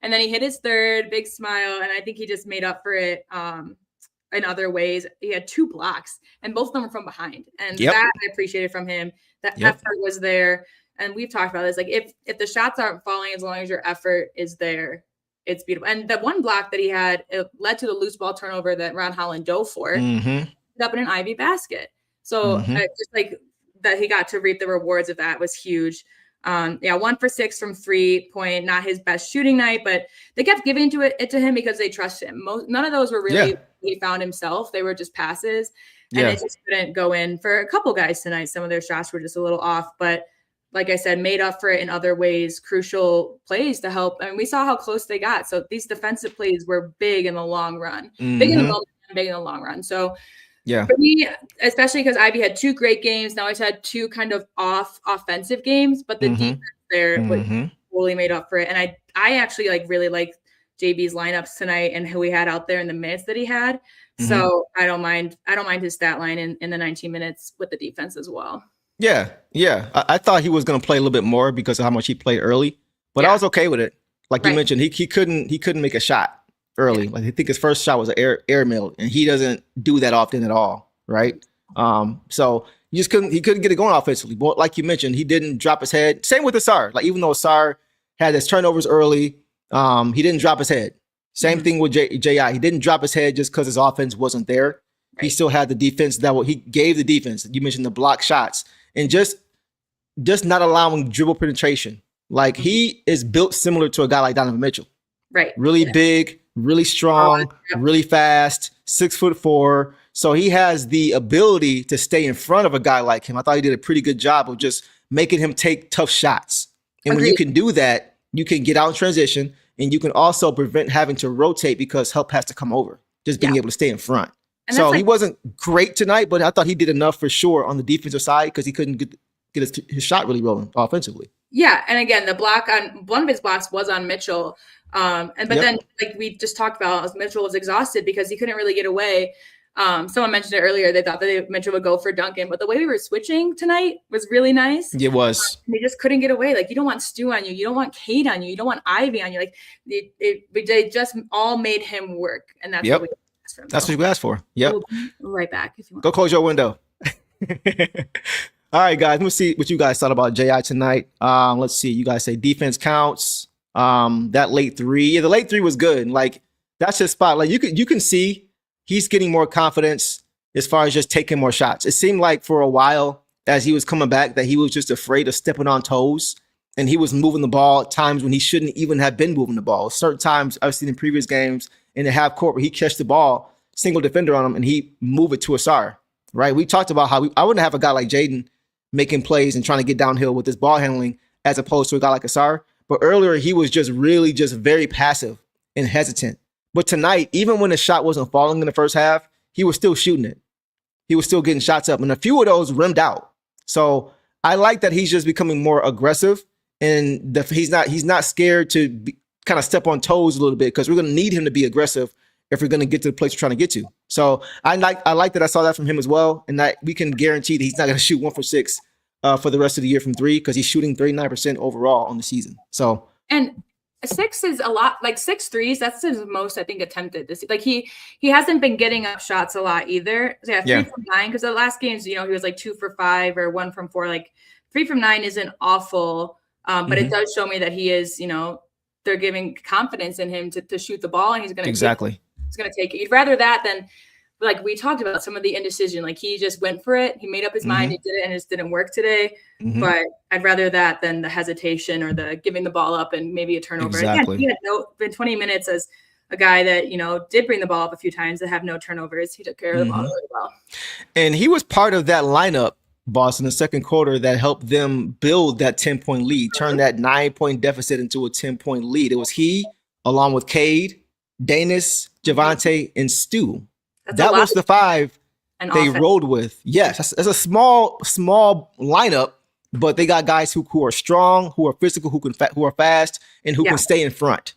and then he hit his third, big smile, and I think he just made up for it in other ways. He had 2 blocks, and both of them were from behind, and that I appreciated from him. That effort was there. And we've talked about this. Like, if the shots aren't falling, as long as your effort is there, it's beautiful. And the one block that he had, it led to the loose ball turnover that Ron Holland dove for, up in an Ivy basket. So just like that, he got to reap the rewards of that was huge. 1 for 6 from 3-point, not his best shooting night, but they kept giving it to him because they trusted him. None of those were really he found himself. They were just passes, and it just couldn't go in for a couple guys tonight. Some of their shots were just a little off, but like I said, made up for it in other ways, crucial plays to help. I mean, we saw how close they got. So these defensive plays were big in the long run, big in the moment, big in the long run. So for me, especially because Ivy had 2 great games, now he's had 2 kind of off offensive games, but the defense there totally made up for it. And I actually like really like JB's lineups tonight and who he had out there in the minutes that he had. So I don't mind his stat line in the 19 minutes with the defense as well. Yeah. I thought he was going to play a little bit more because of how much he played early, but I was okay with it. Like you mentioned, he couldn't make a shot early. Like I think his first shot was an air mill, and he doesn't do that often at all, right? So he couldn't get it going offensively. But like you mentioned, he didn't drop his head. Same with Asar. Like even though Asar had his turnovers early, he didn't drop his head. Same thing with J.I. He didn't drop his head just because his offense wasn't there. He still had the defense he gave the defense. You mentioned the block shots and just not allowing dribble penetration. Like he is built similar to a guy like Donovan Mitchell. Right. Really big, really strong, really fast, 6'4". So he has the ability to stay in front of a guy like him. I thought he did a pretty good job of just making him take tough shots. And when you can do that, you can get out in transition, and you can also prevent having to rotate because help has to come over, just being able to stay in front. And so he wasn't great tonight, but I thought he did enough for sure on the defensive side because he couldn't get his shot really rolling offensively. Yeah, and again, the block on one of his blocks was on Mitchell. Then like we just talked about, Mitchell was exhausted because he couldn't really get away. Someone mentioned it earlier. They thought that Mitchell would go for Duncan, but the way we were switching tonight was really nice. It was. They just couldn't get away. Like you don't want Stu on you. You don't want Cade on you. You don't want Ivy on you. Like they just all made him work. And that's what we asked for. That's what we asked for. Yep. We'll be right back if you want. Go close your window. All right, guys. Let's see what you guys thought about J.I. tonight. Let's see. You guys say defense counts. That late 3. Yeah, the late 3 was good. Like that's his spot. Like you can see he's getting more confidence as far as just taking more shots. It seemed like for a while as he was coming back that he was just afraid of stepping on toes, and he was moving the ball at times when he shouldn't even have been moving the ball. Certain times I've seen in previous games in the half court where he catch the ball, single defender on him, and he move it to Asar, right? We talked about how I wouldn't have a guy like Jaden making plays and trying to get downhill with his ball handling as opposed to a guy like Asar. But earlier he was just very passive and hesitant. But tonight, even when the shot wasn't falling in the first half, he was still shooting it. He was still getting shots up, and a few of those rimmed out. So I like that he's just becoming more aggressive, and he's not scared to kind of step on toes a little bit because we're going to need him to be aggressive if we're going to get to the place we're trying to get to. So I like that I saw that from him as well, and that we can guarantee that he's not going to shoot 1 for 6 for the rest of the year from 3 because he's shooting 39% overall on the season. So and 6 is a lot, like 6 threes. That's his most, I think, attempted this. Like he hasn't been getting up shots a lot either. So 3 from 9, because the last games, he was like 2 for 5 or 1 from 4. Like 3 from 9 isn't awful, but it does show me that he is, they're giving confidence in him to shoot the ball, and he's going to he's going to take it. You'd rather that than, like we talked about, some of the indecision. Like he just went for it. He made up his mind. He did it, and it just didn't work today. But I'd rather that than the hesitation or the giving the ball up and maybe a turnover. Exactly. Again, he had been 20 minutes as a guy that, did bring the ball up a few times that have no turnovers. He took care of the ball really well. And he was part of that lineup, boss, in the second quarter that helped them build that 10-point lead, turn that 9-point deficit into a 10-point lead. It was he, along with Cade, Danis, Javante, and Stu. That was the 5 they rolled with. Yes, that's a small lineup, but they got guys who are strong, who are physical, who are fast, and who can stay in front.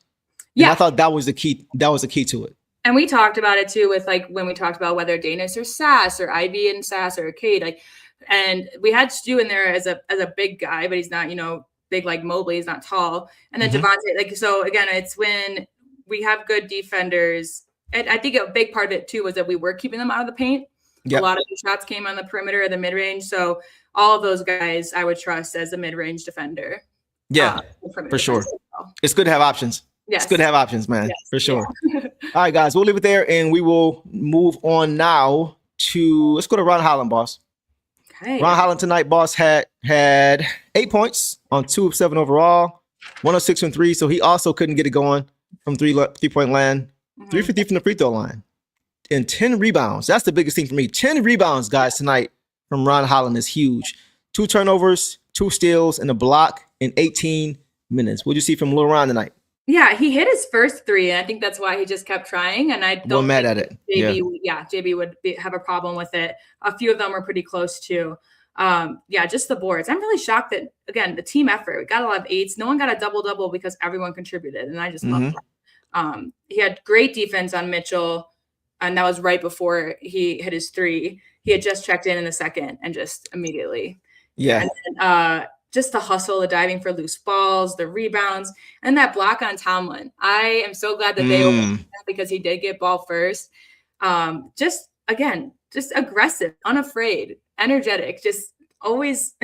Yeah, and I thought that was the key. That was the key to it. And we talked about it too with like when we talked about whether Danis or Sass or Ivy and Sass or Cade. Like, and we had Stu in there as a big guy, but he's not big like Mobley. He's not tall. And then Javante. So again, it's when we have good defenders. And I think a big part of it too was that we were keeping them out of the paint. Yep. A lot of the shots came on the perimeter or the mid-range. So all of those guys I would trust as a mid-range defender. Yeah, for sure. It's good to have options. Yes. It's good to have options, man, for sure. Yeah. All right, guys, we'll leave it there, and we will move on now to, let's go to Ron Holland, boss. Okay. Ron Holland tonight, boss, had 8 points on 2 of 7 overall, 106 from 3, so he also couldn't get it going from three-point land. 350 from the free throw line, and 10 rebounds. That's the biggest thing for me. 10 rebounds, guys, tonight from Ron Holland is huge. 2 turnovers, 2 steals, and a block in 18 minutes. What'd you see from Lil Ron tonight? Yeah, he hit his first 3, and I think that's why he just kept trying. And I don't mad think at it. JB would have a problem with it. A few of them were pretty close too. Just the boards. I'm really shocked that, again, the team effort. We got a lot of 8s. No one got a double-double because everyone contributed, and I just love that. He had great defense on Mitchell, and that was right before he hit his 3. He had just checked in the second and just immediately. Yeah. And then, just the hustle, the diving for loose balls, the rebounds, and that block on Tomlin. I am so glad that they opened that because he did get ball first. Just aggressive, unafraid, energetic, just always,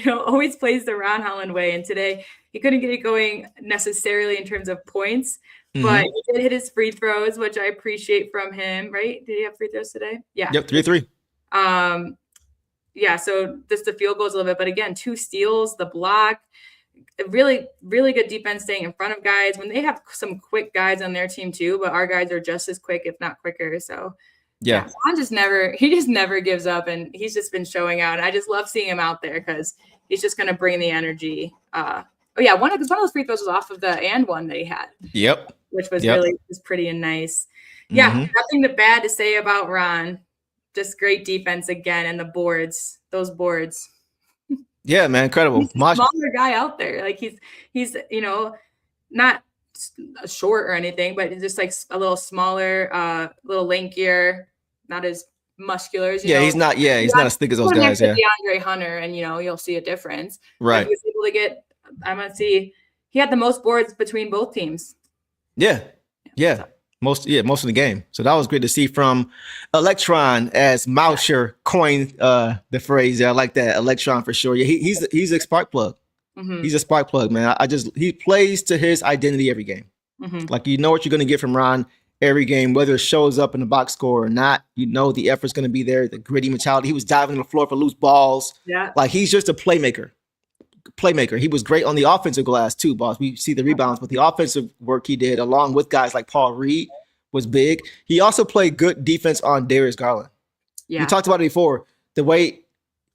always plays the Ron Holland way. And today he couldn't get it going necessarily in terms of points, but he did hit his free throws, which I appreciate from him, right? Did he have free throws today? Yeah. Yep, 3-3. So just the field goals a little bit, but again, 2 steals, the block, really, really good defense staying in front of guys when they have some quick guys on their team too, but our guys are just as quick, if not quicker. So Ron just never gives up, and he's just been showing out. And I just love seeing him out there because he's just going to bring the energy. One of those free throws was off of the and one that he had. Yep. Which was really pretty and nice. Yeah. Nothing bad to say about Ron. Just great defense again, and those boards. Yeah, man, incredible. He's a smaller guy out there. Like he's not short or anything, but just like a little smaller, little lankier, not as muscular as you know. He's not as thick as those guys. Yeah, DeAndre Hunter, and you'll see a difference. Right. He was able to get. I'm gonna see. He had the most boards between both teams. Yeah. Most of the game. So that was great to see from Electron, as Mousher coined the phrase. I like that, Electron, for sure. Yeah, he's a spark plug. He's a spark plug, man. He plays to his identity every game. Like, you know what you're going to get from Ron every game, whether it shows up in the box score or not. You know the effort's going to be there, the gritty mentality. He was diving on the floor for loose balls. Yeah, like he's just a playmaker. He was great on the offensive glass too, boss. We see the rebounds, but the offensive work he did along with guys like Paul Reed was big. He also played good defense on Darius Garland. Yeah. We talked about it before. The way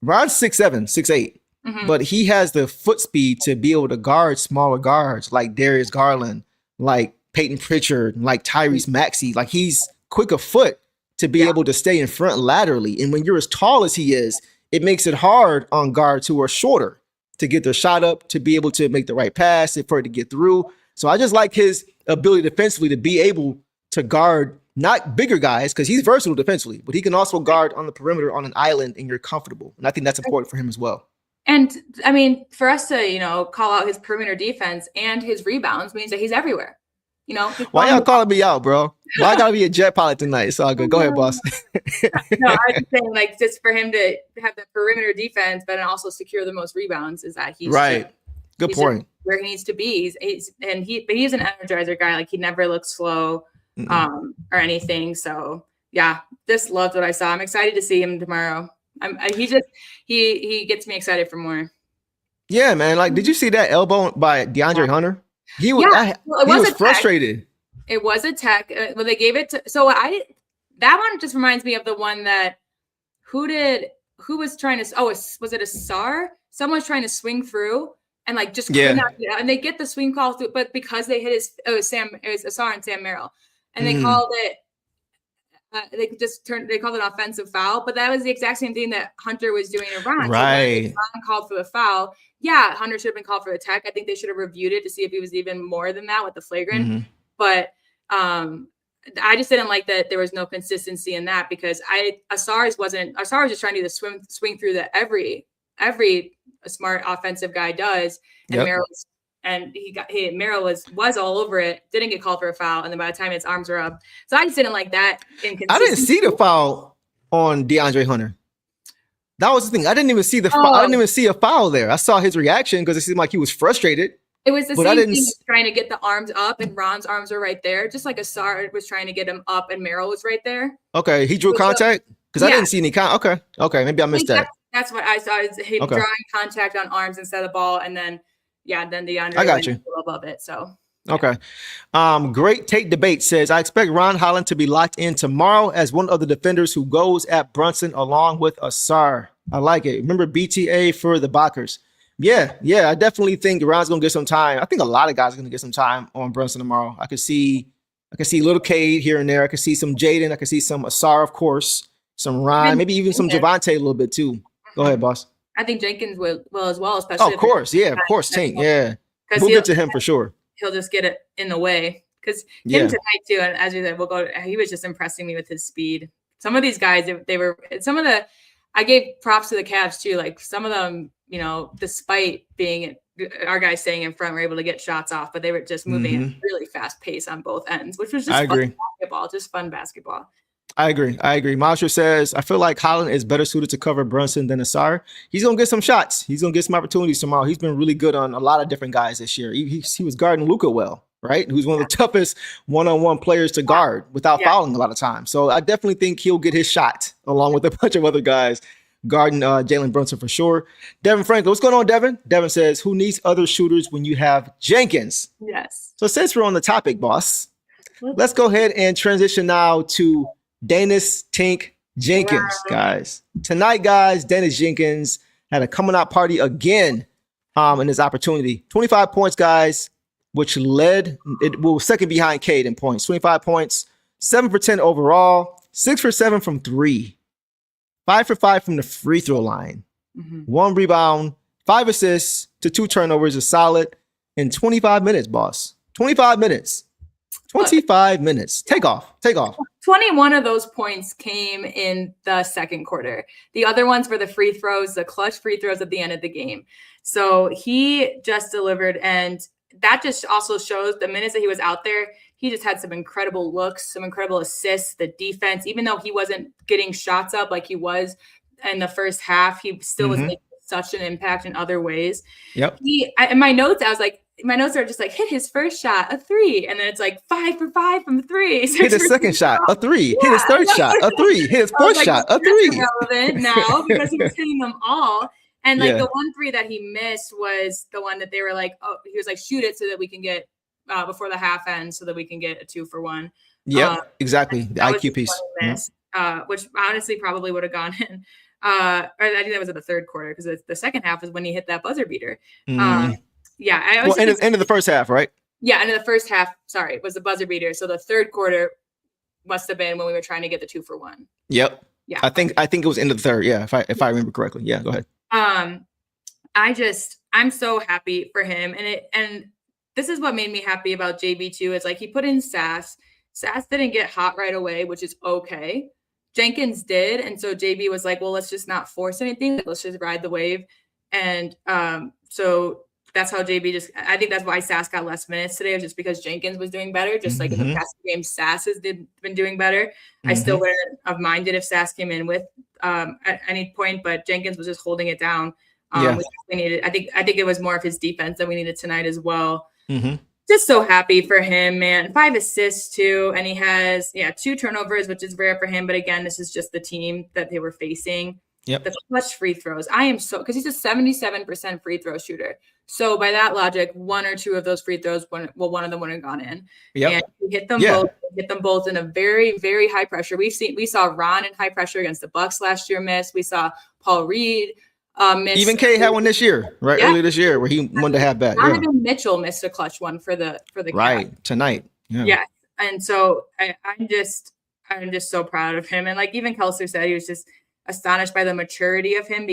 Ron's 6'7", 6'8", but he has the foot speed to be able to guard smaller guards like Darius Garland, like Peyton Pritchard, like Tyrese Maxey. Like, he's quick of foot to be able to stay in front laterally. And when you're as tall as he is, it makes it hard on guards who are shorter to get their shot up, to be able to make the right pass, and for it to get through. So I just like his ability defensively to be able to guard not bigger guys, because he's versatile defensively, but he can also guard on the perimeter on an island, and you're comfortable. And I think that's important for him as well. And I mean, for us to, call out his perimeter defense and his rebounds means that he's everywhere. Why y'all calling me out, bro? Why I gotta be a jet pilot tonight? It's all good. Go ahead, boss. No, I was saying, like, just for him to have the perimeter defense, but also secure the most rebounds, is that he's right. Good point. Where he needs to be. He's an energizer guy. Like, he never looks slow or anything. So yeah, just loved what I saw. I'm excited to see him tomorrow. He gets me excited for more. Yeah, man. Like, did you see that elbow by DeAndre Hunter? He was frustrated. It was a tech. Well, they gave it to. So that one just reminds me of the one that who was trying to. Oh, was it Asar? Someone was trying to swing through and like just could not get out. And they get the swing call through, but because they hit it was Asar and Sam Merrill, and they called it. They called it an offensive foul, but that was the exact same thing that Hunter was doing to Ron. Right. So Ron called for the foul. Yeah, Hunter should have been called for the tech. I think they should have reviewed it to see if he was even more than that with the flagrant. But I just didn't like that there was no consistency in that, because Asar was just trying to do the swing through that every smart offensive guy does, and Merrill was all over it, didn't get called for a foul, and then by the time his arms were up. So I just didn't like that inconsistency. I didn't see the foul on DeAndre Hunter. That was the thing. I didn't even see the foul. I didn't even see a foul there. I saw his reaction because it seemed like he was frustrated. It was the same thing, trying to get the arms up, and Ron's arms were right there, just like Asar was trying to get him up, and Merrill was right there. Okay, he drew contact? Because I didn't see any contact. Okay, maybe I missed that. That's what I saw, is him drawing contact on arms instead of ball, and then DeAndre I got you above it. So okay. Great Tate Debate says, I expect Ron Holland to be locked in tomorrow as one of the defenders who goes at Brunson along with Asar. I like it. Remember BTA for the Bakers. Yeah. I definitely think Ron's gonna get some time. I think a lot of guys are gonna get some time on Brunson tomorrow. I could see little Cade here and there. I could see some Jaden. I could see some Asar, of course, some Ron, maybe even some Javante a little bit too. Go ahead, boss. I think Jenkins will as well, especially. Oh, of course, yeah, of course, Tank, yeah. We'll get to him for sure. He'll just get it in the way because him tonight too. And as you said, he was just impressing me with his speed. Some of these guys, I gave props to the Cavs too. Like some of them, despite being our guys staying in front, were able to get shots off, but they were just moving at a really fast pace on both ends, which was just fun basketball. I agree. Masha says, I feel like Holland is better suited to cover Brunson than Asar. He's going to get some shots. He's going to get some opportunities tomorrow. He's been really good on a lot of different guys this year. He was guarding Luka well, right? Who's one of the toughest one-on-one players to guard without fouling a lot of times. So I definitely think he'll get his shot along with a bunch of other guys guarding Jalen Brunson for sure. Devin Franklin, what's going on, Devin? Devin says, who needs other shooters when you have Jenkins? Yes. So since we're on the topic, boss, let's go ahead and transition now to Dennis Tink Jenkins, guys. Tonight, guys, Dennis Jenkins had a coming out party again in his opportunity. 25 points, guys, which was second behind Cade in points. 25 points, 7 for 10 overall, 6 for 7 from 3, 5 for 5 from the free throw line, 1 rebound, 5 assists to 2 turnovers, a solid in 25 minutes, boss. 25 minutes. 25 minutes. Take off. 21 of those points came in the second quarter. The other ones were the free throws, the clutch free throws at the end of the game. So he just delivered. And that just also shows the minutes that he was out there, he just had some incredible looks, some incredible assists, the defense, even though he wasn't getting shots up like he was in the first half, he still was making such an impact in other ways. Yep. In my notes, I was like, my notes are just like, hit his first shot, a 3. And then it's like 5 for 5 from 3. Hit his second shot, a 3. Hit his third shot, a 3. Hit his fourth shot, a 3. Relevant now because he was hitting them all. And the 1 3 that he missed was the one that they were like, oh, he was like, shoot it so that we can get before the half ends so that we can get a 2 for 1. Yeah, exactly. The IQ piece. Which honestly probably would have gone in. Or I think that was in the third quarter because the second half is when he hit that buzzer beater. End of the first half, right? Yeah, end of the first half. Sorry, it was the buzzer beater. So the third quarter must have been when we were trying to get the 2 for 1. Yep. Yeah. I think it was end of the third. Yeah, if I remember correctly. Yeah, go ahead. I'm so happy for him, and this is what made me happy about JB too. Is like he put in Sass. Sass didn't get hot right away, which is okay. Jenkins did, and so JB was like, well, let's just not force anything. Let's just ride the wave, and so. That's how JB I think that's why Sass got less minutes today, was just because Jenkins was doing better. Just like in the past game, Sass has been doing better. I still wouldn't have minded if Sass came in with at any point, but Jenkins was just holding it down. Which we needed. I think it was more of his defense that we needed tonight as well. Just so happy for him, man. 5 assists too. And he has 2 turnovers, which is rare for him. But again, this is just the team that they were facing. Yep. The clutch free throws. Because he's a 77% free throw shooter. So by that logic, 1 or 2 of those free throws, one of them wouldn't have gone in. Yep. And he hit them both in a very, very high pressure. We saw Ron in high pressure against the Bucks last year miss. We saw Paul Reed miss. Even K had one this year, right? Earlier this year where he wanted to have back. Donovan Mitchell missed a clutch one for the right Cavs. Tonight. Yeah. And so I'm just so proud of him. And like even Kelser said, he was just astonished by the maturity of him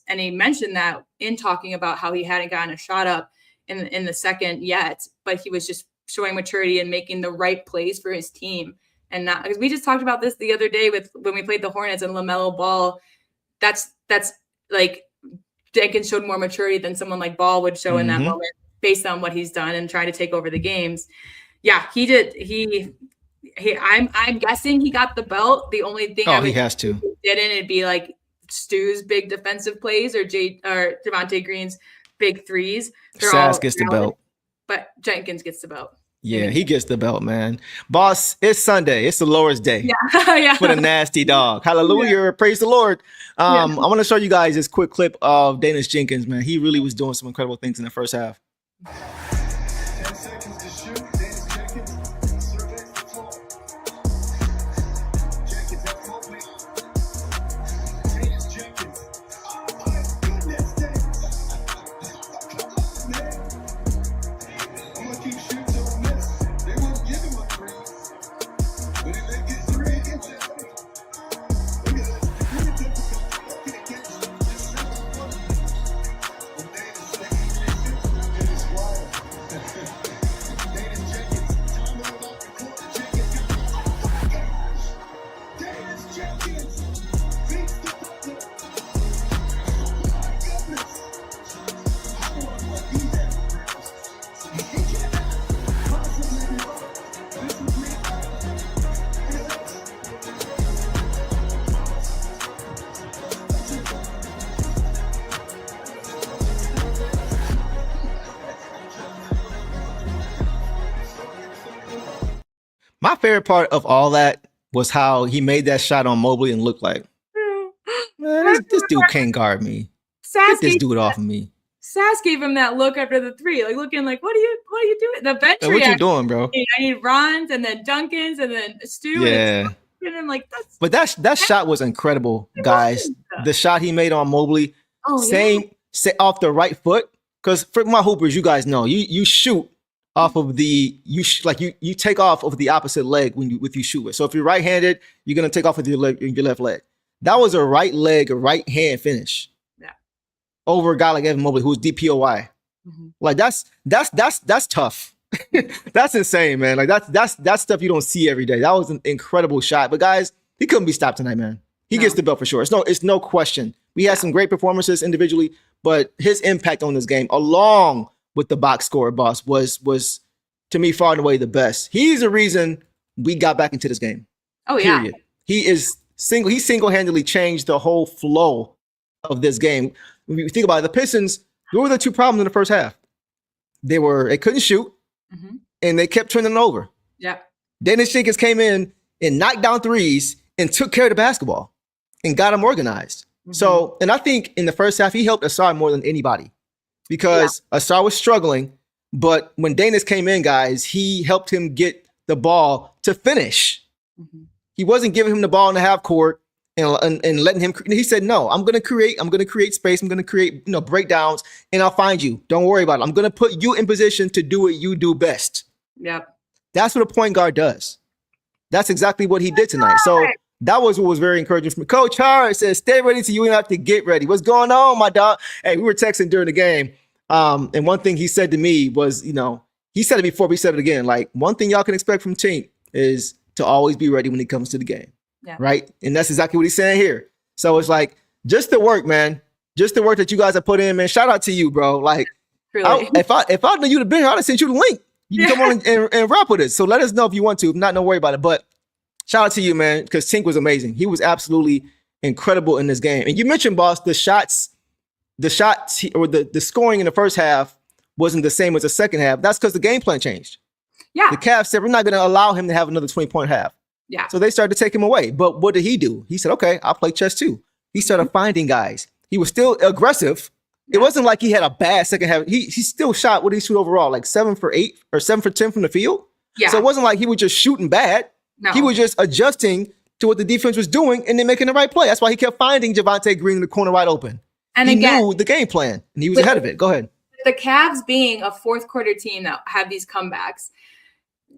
and he mentioned that in talking about how he hadn't gotten a shot up in the second yet, but he was just showing maturity and making the right plays for his team. And not because we just talked about this the other day when we played the Hornets and LaMelo Ball. That's like Jenkins showed more maturity than someone like Ball would show in that moment based on what he's done and trying to take over the games. Yeah, he did. I'm guessing he got the belt. The only thing he has to. It'd be like Stu's big defensive plays or Javonte Green's big threes. Sass gets the belt. But Jenkins gets the belt. Yeah, he gets the belt, man. Boss, it's Sunday. It's the Lord's day for the nasty dog. Hallelujah. Praise the Lord. I want to show you guys this quick clip of Dennis Jenkins, man. He really was doing some incredible things in the first half. 10 seconds to shoot. Dennis Jenkins. Survey the floor. Jenkins up movement. Dennis Jenkins. Oh my goodness, Dennis. favorite part of all that was how he made that shot on Mobley and looked like, man, this dude can't guard me. Get this dude off of me. Sass gave him that look after the three, like looking like, what are you doing? The bench What you doing, bro? I need Ron's and then Duncan's and then Stu. Yeah. And I'm like, But that shot was incredible, guys. The shot he made on Mobley, off the right foot. Because for my hoopers, you guys know, you shoot off of you take off of the opposite leg if you shoot with. So if you're right-handed, you're gonna take off with your left leg. That was a right leg, a right hand finish. Over a guy like Evan Mobley, who's DPOY. Mm-hmm. Like that's tough. That's insane, man. Like that's stuff you don't see every day. That was an incredible shot. But guys, he couldn't be stopped tonight, man. He gets the belt for sure. It's no question. We had some great performances individually, but his impact on this game, along with the box score, boss, was to me far and away the best. He's the reason we got back into this game. Oh period. Yeah. He single-handedly changed the whole flow of this game. When you think about it, the Pistons, what were the two problems in the first half? They couldn't shoot, and they kept turning over. Yeah. Dennis Jenkins came in and knocked down threes and took care of the basketball and got them organized. So, and I think in the first half, he helped Asar more than anybody because Asar was struggling. But when Danis came in, guys, he helped him get the ball to finish. He wasn't giving him the ball in the half court and letting him. He said, "No, I'm going to create space. I'm going to create breakdowns, and I'll find you. Don't worry about it. I'm going to put you in position to do what you do best." Yep. That's what a point guard does. That's exactly what he did tonight. So that was what was very encouraging for me. Coach Hart says, "Stay ready till you have to get ready." What's going on, my dog? Hey, we were texting during the game. And one thing he said to me was, he said it before, but he said it again. Like, one thing y'all can expect from Tink is to always be ready when it comes to the game. Yeah. Right. And that's exactly what he's saying here. So it's like, just the work, man. Just the work that you guys have put in, man. Shout out to you, bro. Like, really? if I knew you to be here, I'd have sent you the link. You can come on and rap with it. So let us know if you want to. If not, don't worry about it. But shout out to you, man, because Tink was amazing. He was absolutely incredible in this game. And you mentioned, boss, the shots or the scoring in the first half wasn't the same as the second half. That's because the game plan changed. Yeah. The Cavs said, we're not going to allow him to have another 20-point half. Yeah. So they started to take him away. But what did he do? He said, okay, I'll play chess too. He started finding guys. He was still aggressive. It wasn't like he had a bad second half. He still shot, what did he shoot overall? Like 7 for 8 or 7 for 10 from the field? Yeah. So it wasn't like he was just shooting bad. No. He was just adjusting to what the defense was doing and then making the right play. That's why he kept finding Javonte Green in the corner wide open. And he again, knew the game plan, and he was ahead of it. Go ahead. The Cavs being a fourth quarter team that have these comebacks,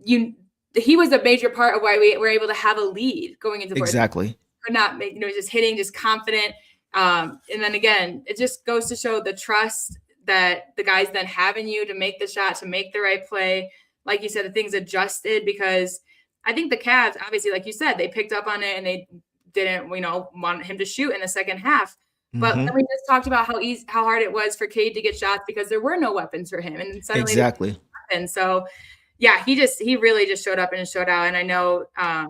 he was a major part of why we were able to have a lead going into fourth. Exactly. Or not, just hitting, just confident. And then again, it just goes to show the trust that the guys then have in you to make the shot, to make the right play. Like you said, the things adjusted because I think the Cavs, obviously, like you said, they picked up on it and they didn't, want him to shoot in the second half. But then we just talked about how hard it was for Cade to get shots because there were no weapons for him, and suddenly exactly. And so, yeah, he really just showed up and showed out. And I know I've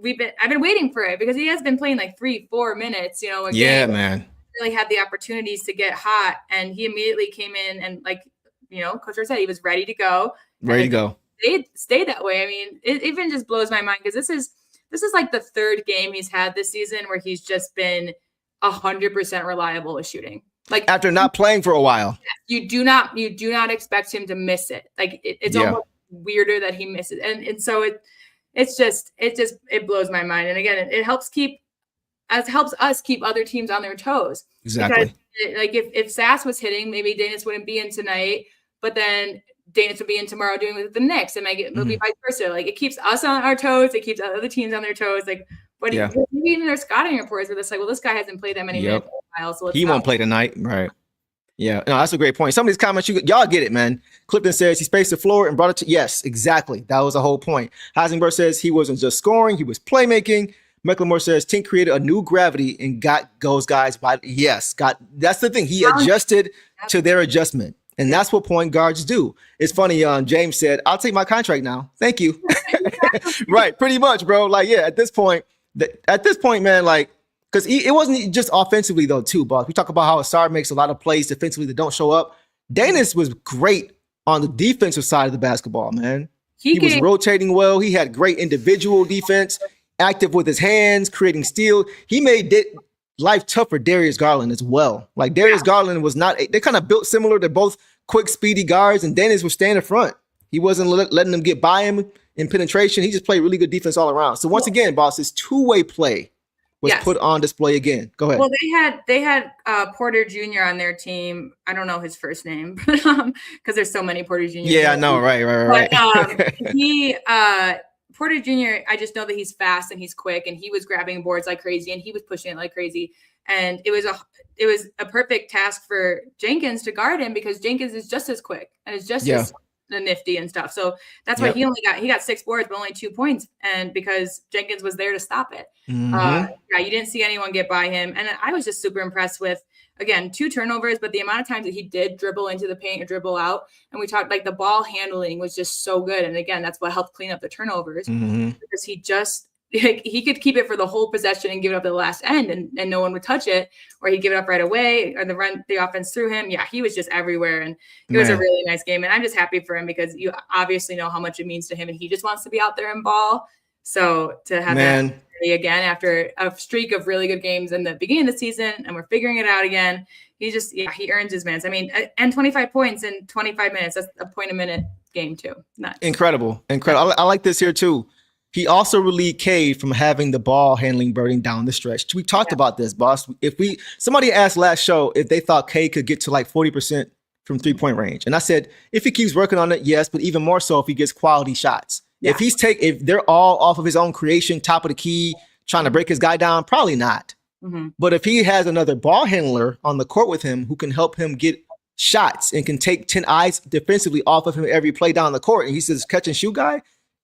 been waiting for it because he has been playing like 3-4 minutes. Again, yeah, man. Really had the opportunities to get hot, and he immediately came in and Coach Hart said he was ready to go. Ready to go. Stayed that way. I mean, it even just blows my mind because this is like the third game he's had this season where he's just been 100% reliable with shooting. Like after not playing for a while, you do not expect him to miss it. Like it's almost weirder that he misses, and so it blows my mind. And again, it helps us keep other teams on their toes. Exactly. Because, like if Sass was hitting, maybe Danis wouldn't be in tonight, but then Danis would be in tomorrow doing it with the Knicks, and it'll be vice versa. Like it keeps us on our toes, it keeps other teams on their toes. Like. But even their scouting reports where it's like, well, this guy hasn't played that many minutes in a while, so he won't play tonight, right? Yeah, no, that's a great point. Some of these comments, y'all get it, man. Clifton says he spaced the floor and brought it to. Yes, exactly. That was the whole point. Heisenberg says he wasn't just scoring; he was playmaking. Mecklenburg says Tink created a new gravity and got those guys by. Yes, that's the thing. He adjusted to their adjustment. And that's what point guards do. It's funny. James said, "I'll take my contract now. Thank you." Right, pretty much, bro. Like, yeah, at this point, man, like, because it wasn't just offensively though, too, boss. We talk about how Asar makes a lot of plays defensively that don't show up. Danis was great on the defensive side of the basketball, man. He was rotating well. He had great individual defense, active with his hands, creating steal. He made life tough for Darius Garland as well. Like Darius Garland was not, they kind of built similar. They're both quick, speedy guards, and Dennis was staying in front. He wasn't letting them get by him in penetration. He just played really good defense all around. So once again, boss, this two-way play was put on display again. Go ahead. Well, they had Porter Jr. on their team. I don't know his first name, because there's so many Porter Jr. Yeah, I know, right. But Porter Jr., I just know that he's fast and he's quick, and he was grabbing boards like crazy, and he was pushing it like crazy. And it was a perfect task for Jenkins to guard him, because Jenkins is just as quick and is just as nifty and stuff. So that's why he got 6 boards, but only 2 points. And because Jenkins was there to stop it. You didn't see anyone get by him. And I was just super impressed with, again, 2 turnovers, but the amount of times that he did dribble into the paint or dribble out. And we talked, like, the ball handling was just so good. And again, that's what helped clean up the turnovers, because he just, he could keep it for the whole possession and give it up at the last end, and no one would touch it, or he'd give it up right away, or the offense through him. Yeah, he was just everywhere, and it was a really nice game. And I'm just happy for him, because you obviously know how much it means to him, and he just wants to be out there and ball. So to have that again after a streak of really good games in the beginning of the season, and we're figuring it out again, he earns his minutes. I mean, and 25 points in 25 minutes, that's a point a minute game too. Nuts. Incredible. I like this here too. He also relieved Cade from having the ball handling burden down the stretch. We talked about this, boss. Somebody asked last show if they thought Cade could get to like 40% from 3-point range. And I said, if he keeps working on it, yes, but even more so if he gets quality shots. Yeah. If they're all off of his own creation, top of the key, trying to break his guy down, probably not. But if he has another ball handler on the court with him who can help him get shots and can take 10 eyes defensively off of him every play down the court, and he's this catch and shoot guy,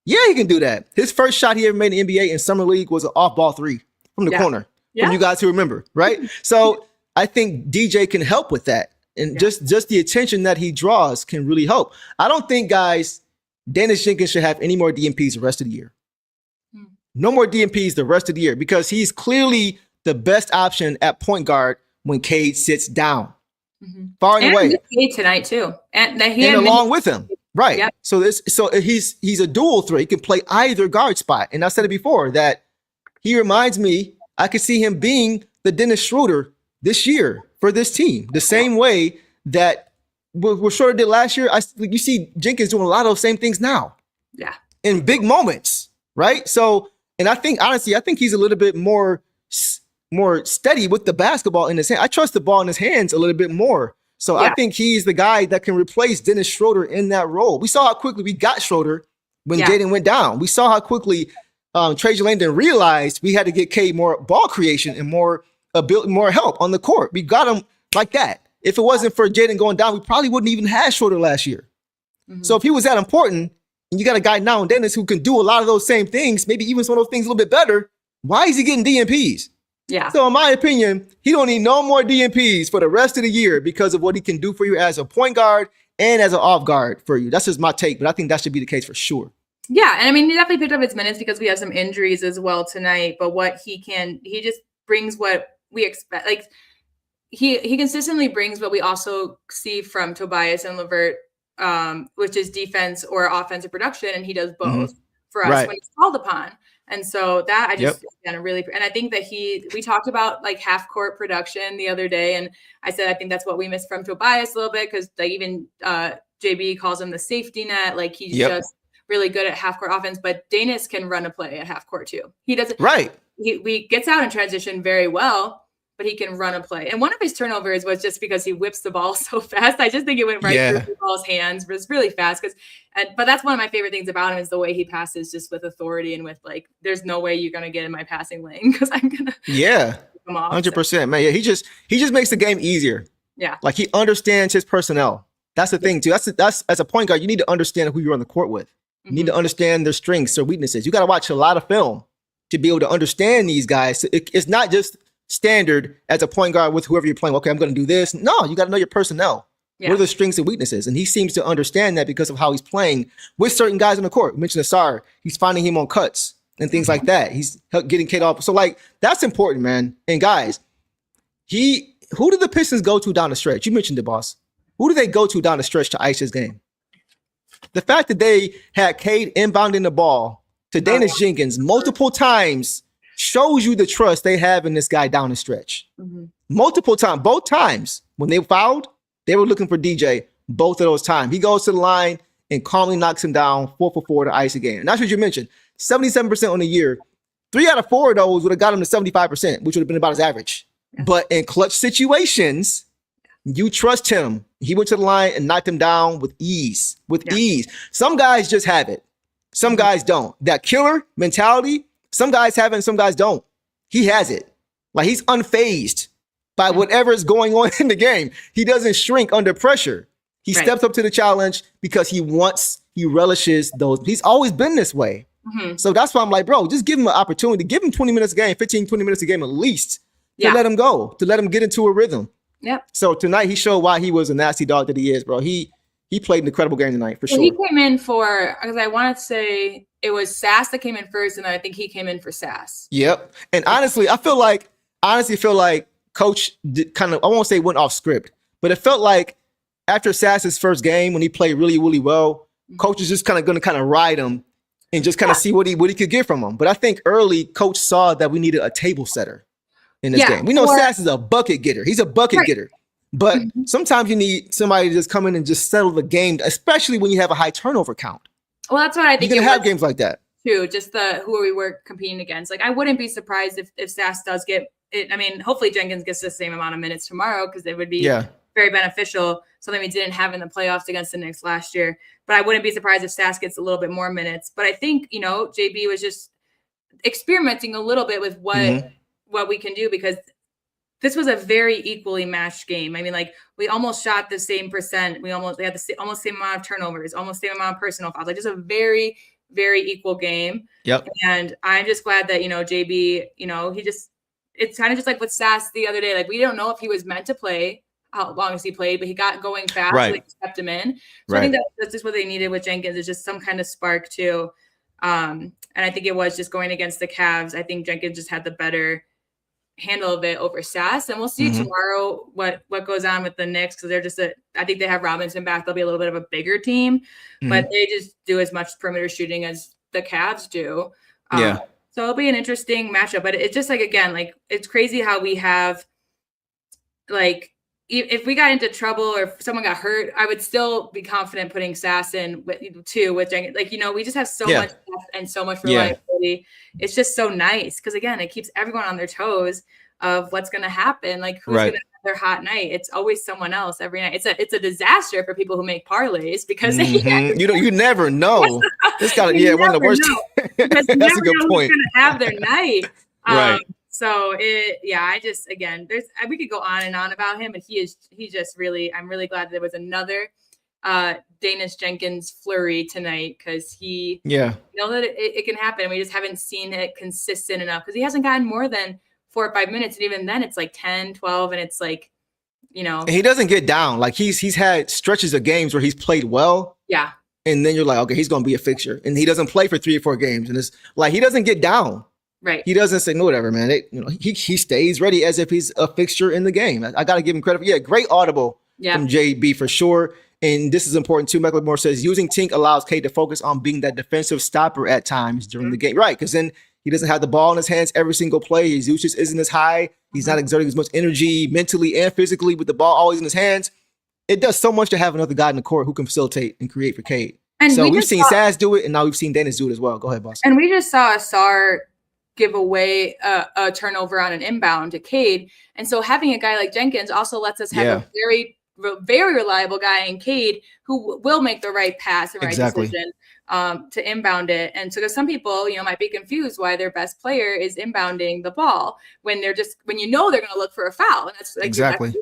yeah, he can do that. His first shot he ever made in the NBA in Summer League was an off-ball 3 from the corner. From you guys who remember, right? So I think DJ can help with that. And just the attention that he draws can really help. I don't think, guys, Dennis Jenkins should have any more DMPs the rest of the year. No more DMPs the rest of the year, because he's clearly the best option at point guard when Cade sits down. Far and away. Cade tonight too. And along with him. Right. Yep. So he's a dual threat. He can play either guard spot. And I said it before that he reminds me, I could see him being the Dennis Schroeder this year for this team. The same way that what Schroeder did last year. You see Jenkins doing a lot of those same things now. Yeah. In big moments. Right. So, and I think, honestly, he's a little bit more steady with the basketball in his hand. I trust the ball in his hands a little bit more. So I think he's the guy that can replace Dennis Schroeder in that role. We saw how quickly we got Schroeder when Jaden went down. We saw how quickly Trajan Langdon realized we had to get Cade more ball creation and more help on the court. We got him like that. If it wasn't for Jaden going down, we probably wouldn't even have Schroeder last year. So if he was that important, and you got a guy now in Dennis who can do a lot of those same things, maybe even some of those things a little bit better, why is he getting DMPs? Yeah. So in my opinion, he don't need no more DMPs for the rest of the year because of what he can do for you as a point guard and as an off guard for you. That's just my take, but I think that should be the case for sure. Yeah, and I mean, he definitely picked up his minutes because we have some injuries as well tonight. But he just brings what we expect. Like he consistently brings what we also see from Tobias and LeVert, which is defense or offensive production, and he does both for us when he's called upon. And so that I just and I think that we talked about like half court production the other day, and I said I think that's what we missed from Tobias a little bit, because like even JB calls him the safety net. Like he's just really good at half court offense, but Danis can run a play at half court too. He doesn't he gets out in transition very well, but he can run a play. And one of his turnovers was just because he whips the ball so fast. I just think it went right through the ball's hands. But it's really fast but that's one of my favorite things about him is the way he passes, just with authority and with like, there's no way you're gonna get in my passing lane because I'm gonna come off. 100%, man. Yeah, he just makes the game easier. Yeah, like he understands his personnel. That's the thing too. That's as a point guard, you need to understand who you're on the court with. You need to understand their strengths, their weaknesses. You got to watch a lot of film to be able to understand these guys. It's not just standard as a point guard with whoever you're playing. Okay, I'm going to do this. No, you got to know your personnel. Yeah. What are the strengths and weaknesses? And he seems to understand that because of how he's playing with certain guys on the court. You mentioned Asar. He's finding him on cuts and things like that. He's getting Cade off. So, like, that's important, man. And guys, who did the Pistons go to down the stretch? You mentioned it, boss. Who do they go to down the stretch to ice his game? The fact that they had Cade inbounding the ball to Danish Jenkins multiple times shows you the trust they have in this guy down the stretch. Multiple times, both times when they fouled, they were looking for DJ. Both of those times, he goes to the line and calmly knocks him down 4 for 4 to ice again. And that's what you mentioned. 77% on the year. 3 out of 4 of those would have got him to 75%, which would have been about his average. But in clutch situations, you trust him. He went to the line and knocked him down with ease. Some guys just have it. Some guys don't. That killer mentality, some guys have it and some guys don't. He has it. Like, he's unfazed by whatever is going on in the game. He doesn't shrink under pressure. He steps up to the challenge because he relishes those. He's always been this way. So that's why I'm like, bro, just give him an opportunity. Give him 20 minutes a game, 15, 20 minutes a game at least to let him go, to let him get into a rhythm. So tonight he showed why he was a nasty dog that he is, bro. He played an incredible game tonight for sure. He came in for, because I want to say it was Sass that came in first, and I think he came in for Sass. Yep. And honestly, I feel like Coach kind of, I won't say went off script, but it felt like after Sass's first game when he played really, really well, Coach is just kind of going to ride him and just kind of see what he could get from him. But I think early Coach saw that we needed a table setter in this game. We know Sass is a bucket getter. He's a bucket getter. But sometimes you need somebody to just come in and just settle the game, especially when you have a high turnover count. Well, that's what I think. You can have games like that too. Just who we were competing against. Like, I wouldn't be surprised if Sass does get it. I mean, hopefully Jenkins gets the same amount of minutes tomorrow, because it would be very beneficial. Something we didn't have in the playoffs against the Knicks last year. But I wouldn't be surprised if Sass gets a little bit more minutes. But I think, JB was just experimenting a little bit with what we can do, because this was a very equally matched game. I mean, like, we almost shot the same percent. We had the almost same amount of turnovers, almost same amount of personal fouls. Like, just a very, very equal game. Yep. And I'm just glad that, JB, it's kind of just like with Sass the other day. Like, we don't know if he was meant to play, how long as he played, but he got going fast. So they kept him in. So I think that's just what they needed with Jenkins, is just some kind of spark too. And I think it was just going against the Cavs. I think Jenkins just had the better handle of it over Sass, and we'll see tomorrow what goes on with the Knicks, because they're just I think they have Robinson back. They'll be a little bit of a bigger team, but they just do as much perimeter shooting as the Cavs do. So it'll be an interesting matchup. But it's just like, again, like, it's crazy how we have, like, if we got into trouble or if someone got hurt, I would still be confident putting Sass in with Jenkins. Like, we just have so much depth and so much reliability. It's just so nice, because, again, it keeps everyone on their toes of what's going to happen. Like, who's going to have their hot night? It's always someone else every night. It's a disaster for people who make parlays, because you never know. It's got one of the worst. That's a good point. Going to have their night. Right. So we could go on and on about him, but I'm really glad there was another Danish Jenkins flurry tonight, because he that it can happen. We just haven't seen it consistent enough, because he hasn't gotten more than 4 or 5 minutes. And even then it's like 10, 12. And it's like, he doesn't get down. Like, he's had stretches of games where he's played well. Yeah. And then you're like, okay, he's going to be a fixture. And he doesn't play for 3 or 4 games. And it's like, he doesn't get down. Right. He doesn't say, no, whatever, man. He stays ready as if he's a fixture in the game. I got to give him credit. Great audible from JB for sure. And this is important too. McLemore says, using Tink allows Cade to focus on being that defensive stopper at times during the game. Right. Because then he doesn't have the ball in his hands every single play. His usage isn't as high. He's not exerting as much energy mentally and physically with the ball always in his hands. It does so much to have another guy in the court who can facilitate and create for Cade. And so we've seen Sass do it, and now we've seen Dennis do it as well. Go ahead, boss. And we just saw Asar give away a turnover on an inbound to Cade. And so having a guy like Jenkins also lets us have a very, very reliable guy in Cade who will make the right pass and right decision to inbound it. And so, because some people, might be confused why their best player is inbounding the ball when they're when they're going to look for a foul. And that's like exactly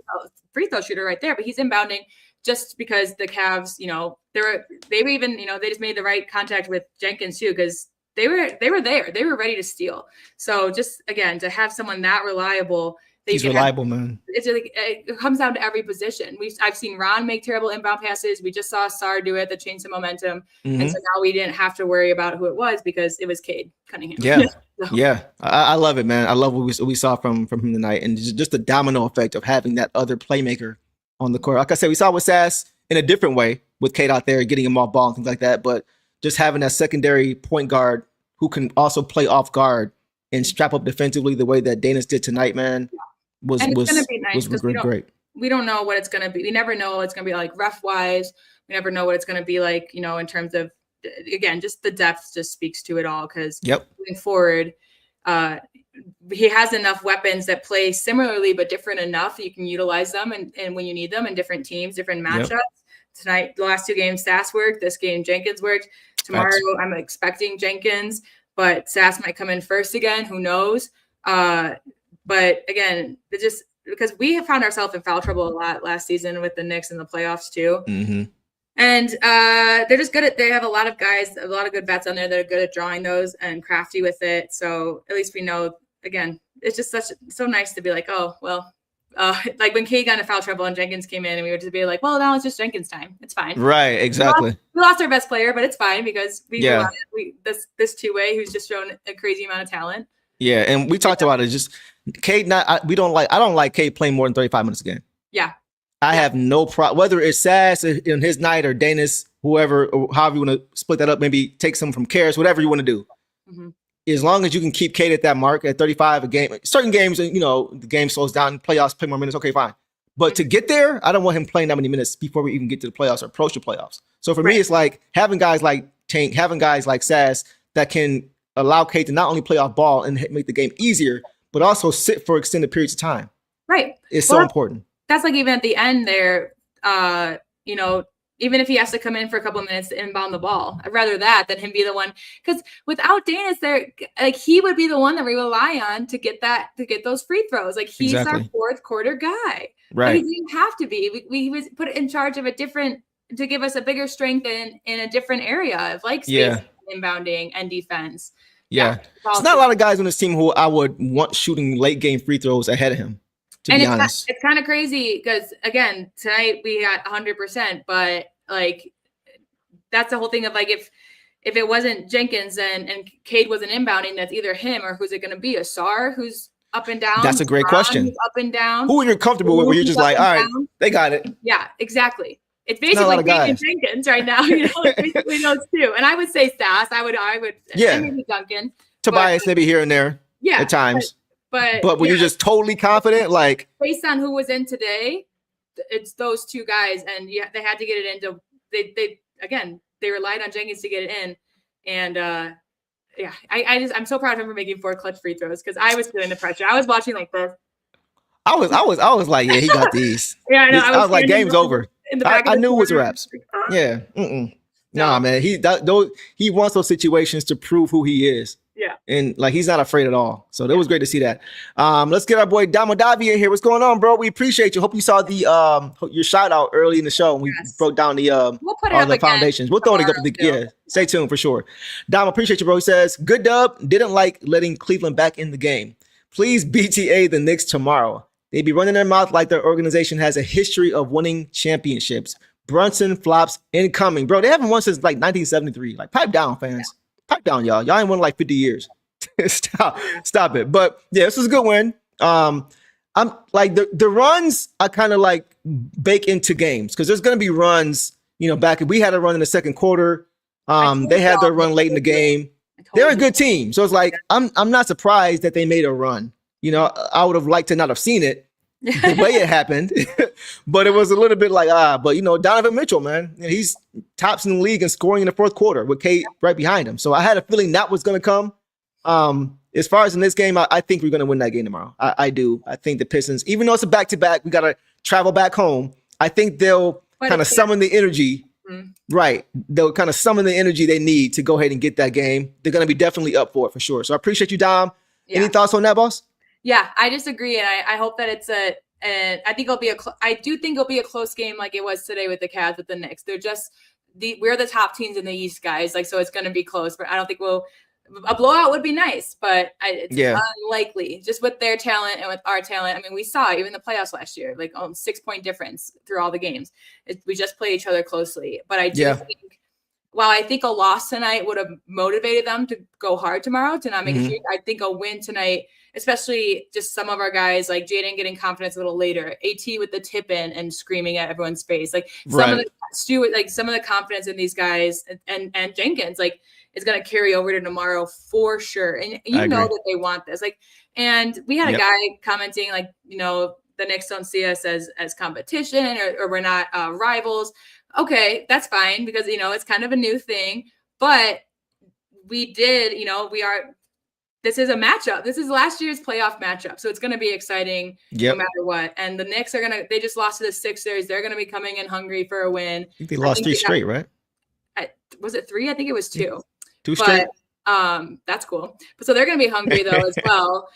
free throw shooter right there. But he's inbounding just because the Cavs, they were even, they just made the right contact with Jenkins too, because they were there. They were ready to steal. So just, again, to have someone that reliable. He's reliable, man. It's like, it comes down to every position. I've seen Ron make terrible inbound passes. We just saw Sar do it that changed the momentum. And so now we didn't have to worry about who it was, because it was Cade Cunningham. Yeah. Yeah. I love it, man. I love what we saw from him tonight. And just the domino effect of having that other playmaker on the court. Like I said, we saw with Sass in a different way with Cade out there, getting him off ball and things like that. But just having that secondary point guard who can also play off guard and strap up defensively the way that Danis did tonight, man, was gonna be nice great. We don't know what it's gonna be. We never know what it's gonna be like ref wise. We never know what it's gonna be like, you know, in terms of, again, just the depth just speaks to it all, because moving forward, he has enough weapons that play similarly but different enough that you can utilize them and when you need them in different teams, different matchups. Tonight, the last 2 games, Sass worked. This game, Jenkins worked. Tomorrow, I'm expecting Jenkins, but Sass might come in first again. Who knows? But again, it just because we have found ourselves in foul trouble a lot last season with the Knicks in the playoffs too. Mm-hmm. And they're just good at, they have a lot of guys, a lot of good vets on there that are good at drawing those and crafty with it. So at least we know, again, it's just so nice to be like, oh, well, like when Cade got into foul trouble and Jenkins came in and we would just be like, well, now it's just Jenkins time. It's fine. Right. Exactly. We lost our best player, but it's fine because this two-way who's just shown a crazy amount of talent. Yeah. And we talked about it. Just Cade, I don't like Cade playing more than 35 minutes a game. Yeah. I have no problem, whether it's Sass in his night or Danis, whoever, or however you want to split that up, maybe take some from Karras, whatever you want to do. Mm-hmm. As long as you can keep Cade at that mark at 35 a game, certain games, you know, the game slows down, playoffs, play more minutes. Okay, fine. But to get there, I don't want him playing that many minutes before we even get to the playoffs or approach the playoffs. So for me, it's like having guys like Tank, having guys like Sass that can allow Cade to not only play off ball and make the game easier, but also sit for extended periods of time. Right. It's so important. That's like even at the end there, you know, even if he has to come in for a couple of minutes to inbound the ball, I'd rather that than him be the one. Because without Danis there, like he would be the one that we rely on to get those free throws. Like he's our fourth quarter guy. Right. But he didn't have to be. We was put in charge of to give us a bigger strength in a different area of like space, inbounding and defense. Yeah. There's not a lot of guys on this team who I would want shooting late game free throws ahead of him. To be honest, it's kind of crazy because again, tonight we got 100%, but like that's the whole thing of like if it wasn't Jenkins and Cade wasn't inbounding, that's either him or who's it going to be? A Sar who's up and down. That's a great question. Up and down. Who are you comfortable with? Where you're just like, all right, they got it. Yeah, exactly. It's basically Cade and Jenkins right now. You know, it's basically those two. And I would say Sass. I would. Yeah. Maybe Duncan. Tobias maybe here and there. Yeah. At times. But when you're just totally confident, like based on who was in today, it's those two guys, and they had to get it into. They relied on Jenkins to get it in, and I'm so proud of him for making 4 clutch free throws because I was feeling the pressure. I was watching like this. I was like, yeah, he got these. Yeah, I know. I was like, game's over. I knew it was raps. Yeah. Nah, man. He wants those situations to prove who he is. Yeah. And like he's not afraid at all. So that was great to see that. Let's get our boy Damo Davi in here. What's going on, bro? We appreciate you. Hope you saw the your shout out early in the show and we broke down the we'll put it all the foundations. We'll throw it up stay tuned for sure. Damo, appreciate you, bro. He says, good dub. Didn't like letting Cleveland back in the game. Please BTA the Knicks tomorrow. They be running their mouth like their organization has a history of winning championships. Brunson flops incoming. Bro, they haven't won since like 1973. Like pipe down, fans. Pipe down, y'all. Y'all ain't won like 50 years. Stop it. But yeah, this was a good win. I'm like the runs I kind of like bake into games because there's gonna be runs, you know, back we had a run in the second quarter. They had their run late in the game. They're a good team. So it's like I'm not surprised that they made a run. You know, I would have liked to not have seen it the way it happened, but it was a little bit like, but you know, Donovan Mitchell, man, he's tops in the league and scoring in the fourth quarter with Cade right behind him. So I had a feeling that was going to come. As far as in this game, I think we're going to win that game tomorrow. I do. I think the Pistons, even though it's a back-to-back, we got to travel back home. I think they'll kind of summon the energy. Right. They'll kind of summon the energy they need to go ahead and get that game. They're going to be definitely up for it for sure. So I appreciate you, Dom. Yeah. Any thoughts on that, boss? Yeah, I disagree, and I hope that it's and I think I do think it'll be a close game like it was today with the Cavs with the Knicks. They're just we're the top teams in the East, guys. Like so, it's going to be close, but I don't think a blowout would be nice, but it's unlikely just with their talent and with our talent. I mean, we saw even the playoffs last year, like 6-point difference through all the games. We just play each other closely, but I do think. While I think a loss tonight would have motivated them to go hard tomorrow to not make a huge, I think a win tonight especially just some of our guys like Jaden getting confidence a little later, AT with the tip in and screaming at everyone's face. Like some of the Stu, like some of the confidence in these guys and Jenkins, like is going to carry over to tomorrow for sure. And you know that they want this. Like, and we had a guy commenting like, you know, the Knicks don't see us as competition or we're not rivals. Okay, that's fine because, you know, it's kind of a new thing. But we did, you know, this is a matchup. This is last year's playoff matchup. So it's going to be exciting no matter what. And the Knicks they just lost to the Sixers. They're going to be coming in hungry for a win. I think they lost 3 straight, right? Was it 3? I think it was 2. 2 straight. That's cool. But so they're going to be hungry though as well.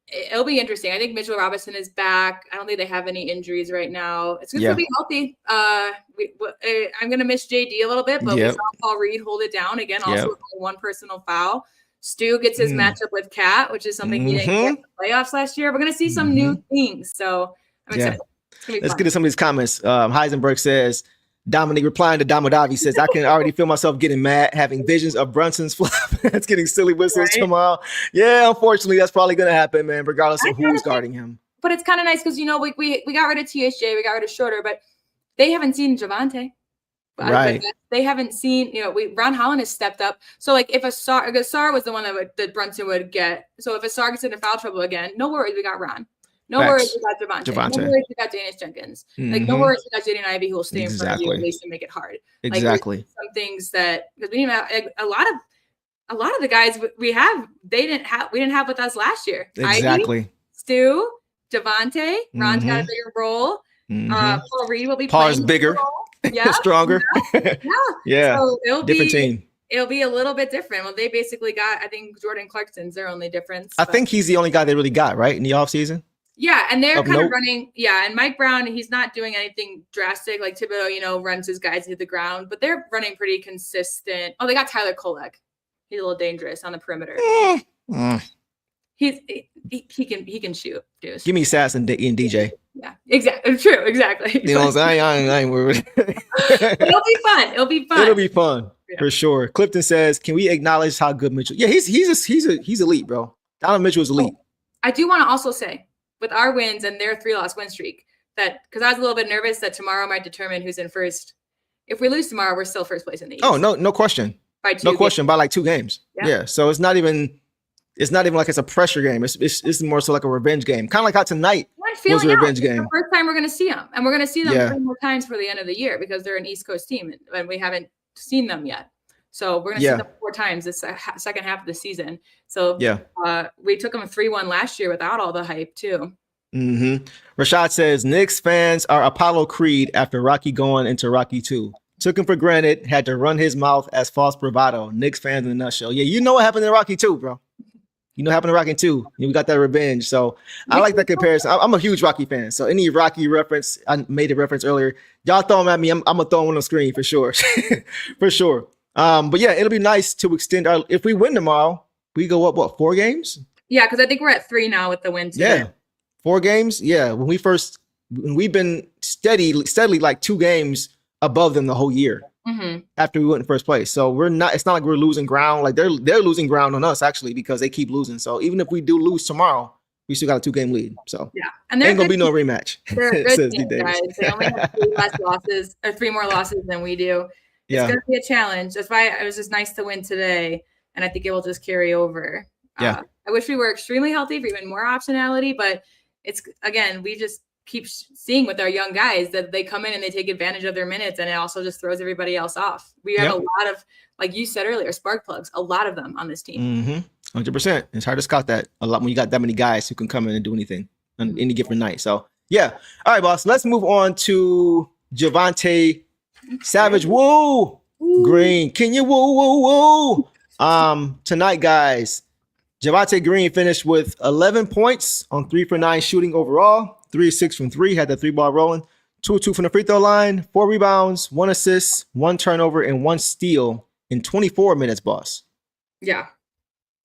It'll be interesting. I think Mitchell Robinson is back. I don't think they have any injuries right now. It's good to be healthy. I'm going to miss JD a little bit, but we saw Paul Reed hold it down again. Also with one personal foul. Stu gets his matchup with Cat, which is something he didn't get in the playoffs last year. We're going to see some new things. So I'm excited. Let's get to some of these comments. Heisenberg says, Dominic replying to Damodavi says, I can already feel myself getting mad, having visions of Brunson's flop. It's getting silly whistles tomorrow. Yeah, unfortunately, that's probably going to happen, man, regardless of who's guarding him. But it's kind of nice because, you know, we got rid of THJ, we got rid of Schroeder, but they haven't seen Javante. Right. They haven't seen, you know, Ron Holland has stepped up. So, like, if Asar was the one that Brunson would get. So, if Asar gets into foul trouble again, no worries, we got Ron. No worries, we got Javante. No worries, we got Danius Jenkins. Like, no worries, we got Jaden Ivey who will stay in front of you at least and make it hard. Exactly. Like, some things that because we didn't have like, a lot of the guys we didn't have with us last year. Exactly. Ivy, Stu, Javante, Ron's got a bigger role. Paul Reed will be Paul's bigger, stronger. Yeah. So it'll different team. It'll be a little bit different. Well, they basically got, I think Jordan Clarkson's their only difference. I think he's the only guy they really got, right, in the offseason? Yeah, and they're kind of running. Yeah, and Mike Brown, he's not doing anything drastic like Thibodeau, you know, runs his guys to the ground, but they're running pretty consistent. Oh, they got Tyler Kolek. He's a little dangerous on the perimeter. He can shoot. Dude. Give me Sass and DJ. Yeah, exactly. True, exactly. You know what I'm saying? I ain't worried. It'll be fun. It'll be fun for sure. Clifton says, "Can we acknowledge how good Mitchell? Yeah, he's elite, bro. Donovan Mitchell is elite." I do want to also say, with our wins and their 3-loss win streak, that because I was a little bit nervous that tomorrow might determine who's in first. If we lose tomorrow, we're still first place in the East. Oh, no question. No question. By like 2 games. Yeah. So it's not even like it's a pressure game. It's more so like a revenge game. Kind of like how tonight was a revenge game. The first time we're going to see them, and we're going to see them 3 more times for the end of the year because they're an East Coast team, and we haven't seen them yet. So we're going to see them 4 times this second half of the season. So we took them 3-1 last year without all the hype too. Rashad says Knicks fans are Apollo Creed after Rocky going into Rocky 2. Took him for granted, had to run his mouth as false bravado. Knicks fans in a nutshell. Yeah, you know what happened in Rocky 2, bro. You know what happened in Rocky 2. We got that revenge. So I like that comparison. I'm a huge Rocky fan. So any Rocky reference, I made a reference earlier. Y'all throw them at me. I'm going to throw them on the screen for sure. For sure. But yeah, it'll be nice to extend our, if we win tomorrow, we go up, what, 4 games? Yeah, because I think we're at 3 now with the win today. Yeah. 4 games. Yeah. When we've been steadily like 2 games above them the whole year after we went in first place. So it's not like we're losing ground. Like they're losing ground on us actually, because they keep losing. So even if we do lose tomorrow, we still got a 2-game lead. So yeah, and there ain't gonna be no rematch. They're a good team, guys. They only have 3 less losses or 3 more losses than we do. It's gonna be a challenge. That's why it was just nice to win today, and I think it will just carry over. I wish we were extremely healthy for even more optionality, but it's again, we just keep seeing with our young guys that they come in and they take advantage of their minutes, and it also just throws everybody else off. We have a lot of, like you said earlier, spark plugs, a lot of them on this team. 100%. It's hard to scout that a lot when you got that many guys who can come in and do anything on any given night. So yeah. All right, boss. Let's move on to Javante Savage. Woo! Green. Can you woo? Tonight, guys, Javante Green finished with 11 points on 3 for 9 shooting overall. 3-6 from 3, had the 3-ball rolling. 2-2 from the free throw line, 4 rebounds, 1 assist, 1 turnover, and 1 steal in 24 minutes, boss. Yeah.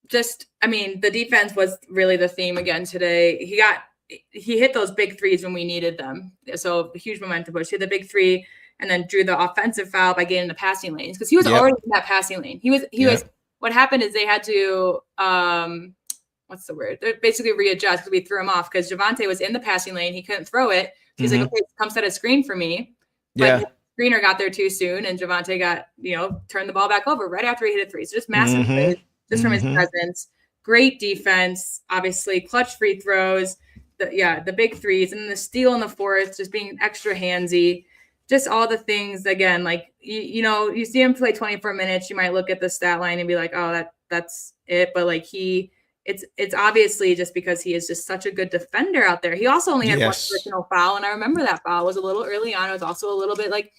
The defense was really the theme again today. He hit those big threes when we needed them. So a huge momentum push. He hit the big 3 and then drew the offensive foul by getting the passing lanes because he was already in that passing lane. He was what happened is they had to what's the word? They basically readjust because we threw him off because Javante was in the passing lane. He couldn't throw it. So he's like, okay, come set a screen for me. But the screener got there too soon, and Javante got, turned the ball back over right after he hit a three. So just massive plays just from his presence. Great defense, obviously, clutch free throws, the big threes, and then the steal in the fourth, just being extra handsy. Just all the things, again, like, you see him play 24 minutes, you might look at the stat line and be like, oh, that's it. But like it's obviously just because he is just such a good defender out there. He also only had one personal foul. And I remember that foul was a little early on. It was also a little bit like,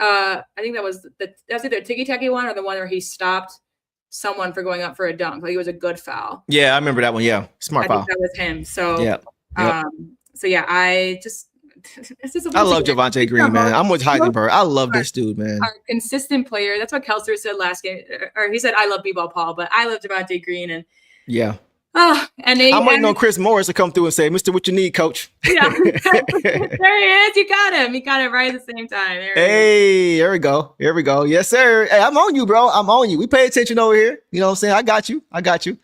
I think that's either a ticky-tacky one or the one where he stopped someone for going up for a dunk. Like, it was a good foul. Yeah, I remember that one. Yeah. Smart foul. I think that was him. So, I love Javante Green, man. I'm with Heisenberg. I love this dude, man. Our consistent player. That's what Kelser said last game. Or he said, I love B-ball Paul, but I love Javante Green. And I'm waiting on Chris Morris to come through and say, Mr. What you need, coach? Yeah. There he is. You got him. He got it right at the same time. Here we go. Here we go. Yes, sir. Hey, I'm on you, bro. I'm on you. We pay attention over here. You know what I'm saying? I got you.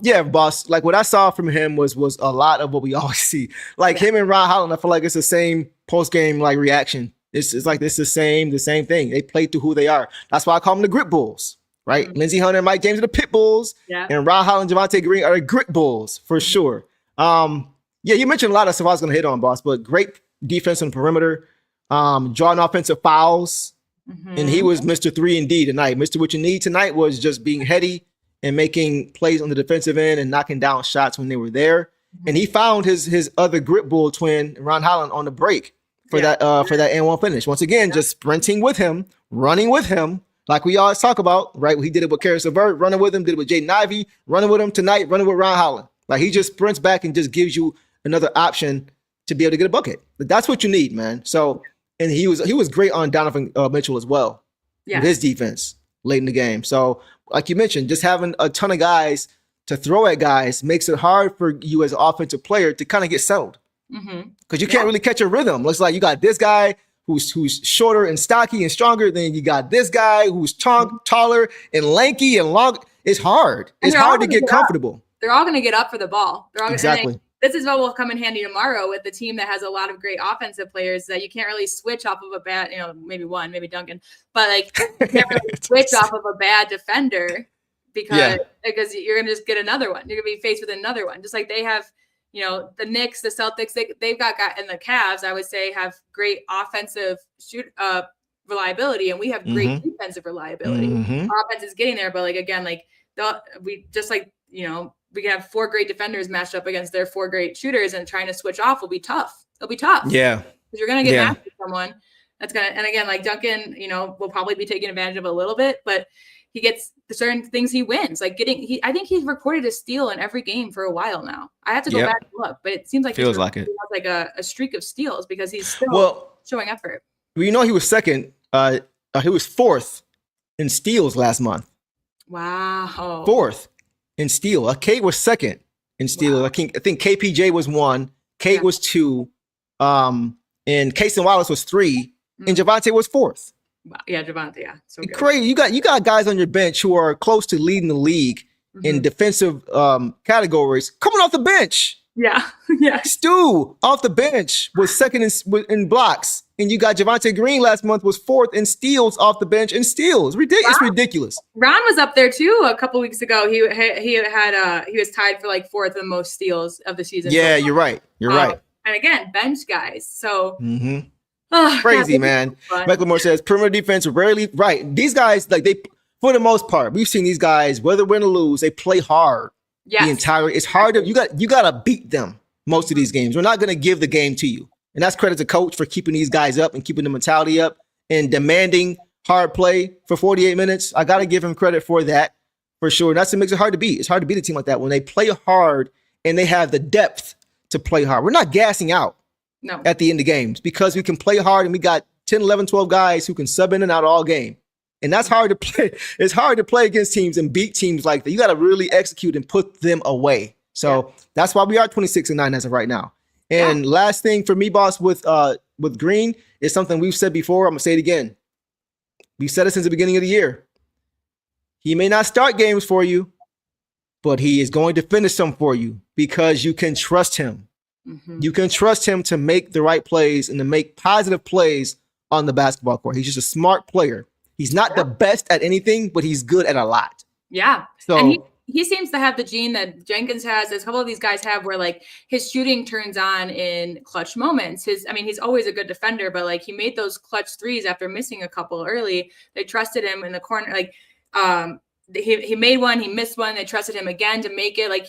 Yeah, boss. Like, what I saw from him was a lot of what we always see. Like him and Ron Holland, I feel like it's the same post-game like reaction. It's like this the same thing. They play through who they are. That's why I call them the grit bulls, right? Lindsey Hunter and Mike James are the pit bulls, and Ron Holland and Javante Green are the grit bulls for sure. You mentioned a lot of stuff I was gonna hit on, boss, but great defense on the perimeter, drawing offensive fouls, and he was Mr. 3-and-D tonight. Mr. What you need tonight was just being heady and making plays on the defensive end and knocking down shots when they were there. And he found his other grit bull twin, Ron Holland, on the break for that and1 finish. Once again, just sprinting with him, running with him, like we always talk about, right? He did it with Karis LeVert, running with him, did it with Jaden Ivey, running with him tonight, running with Ron Holland. Like, he just sprints back and just gives you another option to be able to get a bucket. But that's what you need, man. So, and he was great on Donovan Mitchell as well, with his defense late in the game. So, like you mentioned, just having a ton of guys to throw at guys makes it hard for you as an offensive player to kind of get settled, because you can't really catch a rhythm. Looks like you got this guy who's shorter and stocky and stronger, then you got this guy who's taller and lanky and long. It's hard. It's hard to get comfortable. They're all going to get up for the ball. They're all exactly. This is what will come in handy tomorrow with the team that has a lot of great offensive players that you can't really switch off of a bad, maybe Duncan, but like you can't really switch off of a bad defender because you're going to just get another one. You're going to be faced with another one. Just like they have, the Knicks, the Celtics, they've got and the Cavs, I would say, have great offensive reliability, and we have great defensive reliability. Our offense is getting there, but like, again, like we can have 4 great defenders matched up against their 4 great shooters, and trying to switch off will be tough. It'll be tough. Yeah. Because you're going to get matched with someone that's going to, and again, like Duncan, will probably be taken advantage of a little bit, but he gets the certain things he wins. Like I think he's recorded a steal in every game for a while now. I have to go back and look, but it seems like feels like it. Like a streak of steals because he's still showing effort. Well, he was second. He was 4th in steals last month. Wow. 4th. In steal. Kate was 2nd in steal. Wow. I think KPJ was 1. Kate was 2. And Casey Wallace was 3. And Javante was 4th. Wow. Yeah, Javante. Yeah. So good. Crazy. You got guys on your bench who are close to leading the league in defensive categories coming off the bench. Yeah. Yeah. Stu off the bench was 2nd in blocks. And you got Javante Green last month was 4th in steals off the bench and steals. It's ridiculous. Ron was up there too a couple weeks ago. He was tied for like 4th in most steals of the season. Yeah, you're right. You're right. And again, bench guys. So crazy, man. Michael Moore says perimeter defense rarely right. These guys, like, they, for the most part, we've seen these guys, whether win or lose, they play hard. Yes. It's hard to you gotta beat them most of these games. We're not gonna give the game to you. And that's credit to coach for keeping these guys up and keeping the mentality up and demanding hard play for 48 minutes. I got to give him credit for that, for sure. That's what makes it hard to beat. It's hard to beat a team like that when they play hard and they have the depth to play hard. We're not gassing out at the end of games because we can play hard and we got 10, 11, 12 guys who can sub in and out all game. And that's hard to play. It's hard to play against teams and beat teams like that. You got to really execute and put them away. So that's why we are 26-9 as of right now. And last thing for me, boss, with Green is something we've said before. I'm going to say it again. We've said it since the beginning of the year. He may not start games for you, but he is going to finish them for you because you can trust him. Mhm. You can trust him to make the right plays and to make positive plays on the basketball court. He's just a smart player. He's not the best at anything, but he's good at a lot. Yeah. So And he seems to have the gene that Jenkins has, as a couple of these guys have, where like his shooting turns on in clutch moments. He's always a good defender, but like he made those clutch threes after missing a couple early. They trusted him in the corner. Like he made one, he missed one. They trusted him again to make it. Like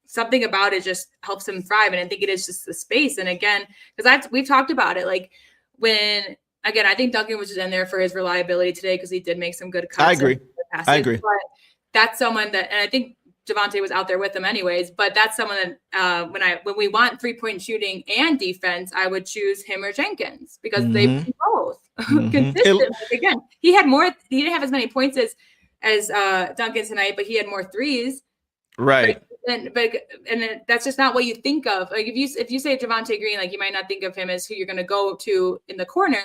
something about it just helps him thrive. And I think it is just the space. And again, because we've talked about it, like I think Duncan was just in there for his reliability today because he did make some good cuts. I agree. But that's someone that, and I think Javonte was out there with them anyways, but that's someone that when we want 3-point shooting and defense, I would choose him or Jenkins because they do both consistent. Again, he didn't have as many points as Duncan tonight, but he had more threes. Right. But that's just not what you think of. Like if you say Javonte Green, like you might not think of him as who you're going to go to in the corner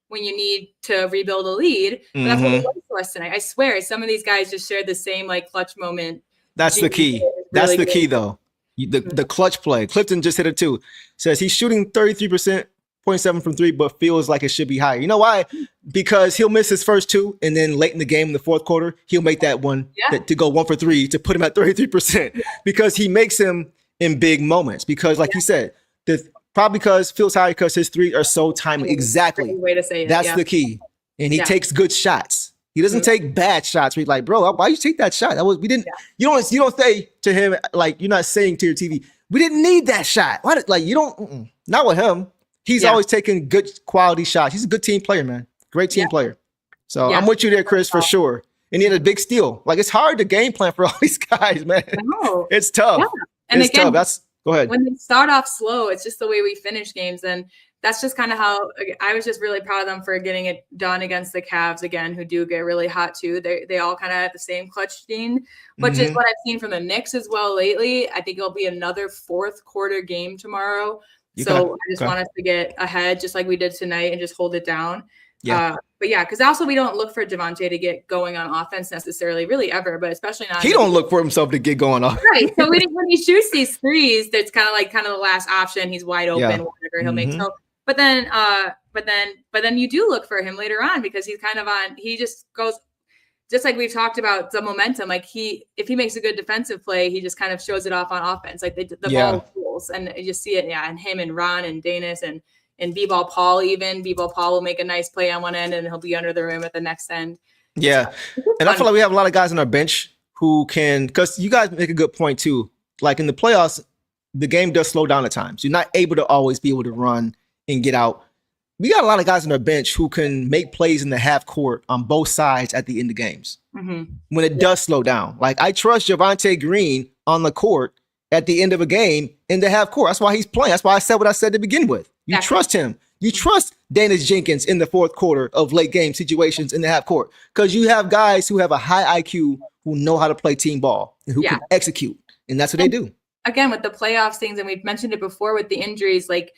when you need to rebuild a lead. But that's what it was for us tonight. I swear, some of these guys just shared the same like clutch moment. That's the key. That's the key, though. The clutch play. Clifton just hit it too. Says he's shooting 33.7 from three, but feels like it should be higher. You know why? Because he'll miss his first two, and then late in the game in the fourth quarter, he'll make that one to go 1 for 3 to put him at 33% because he makes him in big moments. Because, like you said, probably because feels higher because his threes are so timely. Exactly. Way to say it. That's the key. And he takes good shots. He doesn't take bad shots. Where he's like, bro, why you take that shot? We didn't. You don't say to him, like, you're not saying to your TV, we didn't need that shot. Why? Like, you don't. Not with him. He's always taking good quality shots. He's a good team player, man. Great team player. So I'm with you there, Chris, for sure. And he had a big steal. Like, it's hard to game plan for all these guys, man. It's tough. Yeah. And it's again, tough. Go ahead. When they start off slow, it's just the way we finish games. And that's just kind of how I was just really proud of them for getting it done against the Cavs again, who do get really hot too. They all kind of have the same clutch gene, but just what I've seen from the Knicks as well lately, I think it'll be another fourth quarter game tomorrow. I just want us to get ahead just like we did tonight and just hold it down. Yeah. But yeah, because also we don't look for Javonte to get going on offense necessarily, really ever, but especially not. He don't look for himself to get going off. Right. So when he shoots these threes, that's kind of the last option. He's wide open, whatever he'll make. So, but then you do look for him later on because he's kind of on. He just goes, just like we've talked about the momentum. Like if he makes a good defensive play, he just kind of shows it off on offense. Like the ball rules, and you just see it. Yeah, and him and Ron and Danis and B-ball Paul, even B-ball Paul will make a nice play on one end and he'll be under the rim at the next end. Yeah. And I feel like we have a lot of guys on our bench who can, because you guys make a good point too. Like in the playoffs, the game does slow down at times. You're not able to always be able to run and get out. We got a lot of guys on our bench who can make plays in the half court on both sides at the end of games. When it does slow down. Like I trust Javonte Green on the court at the end of a game in the half court. That's why he's playing. That's why I said what I said to begin with. You trust him. You trust Danis Jenkins in the fourth quarter of late game situations in the half court because you have guys who have a high IQ who know how to play team ball and who can execute. And that's what they do. Again, with the playoffs things, and we've mentioned it before with the injuries, like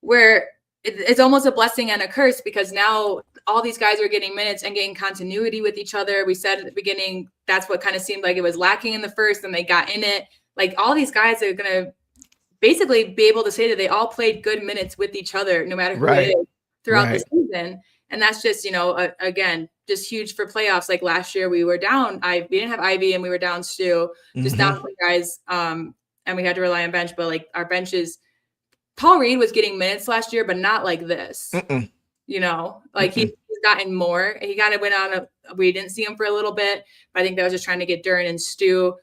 where it's almost a blessing and a curse because now all these guys are getting minutes and getting continuity with each other. We said at the beginning, that's what kind of seemed like it was lacking in the first and they got in it. Like all these guys are going to basically be able to say that they all played good minutes with each other, no matter who it is throughout the season. And that's just, again, just huge for playoffs. Like last year we were down. We didn't have Ivy and we were down Stu, just down some guys. And we had to rely on bench, but like our benches, Paul Reed was getting minutes last year, but not like this, he's gotten more. He kind of went on we didn't see him for a little bit, but I think that was just trying to get Duren and Stu.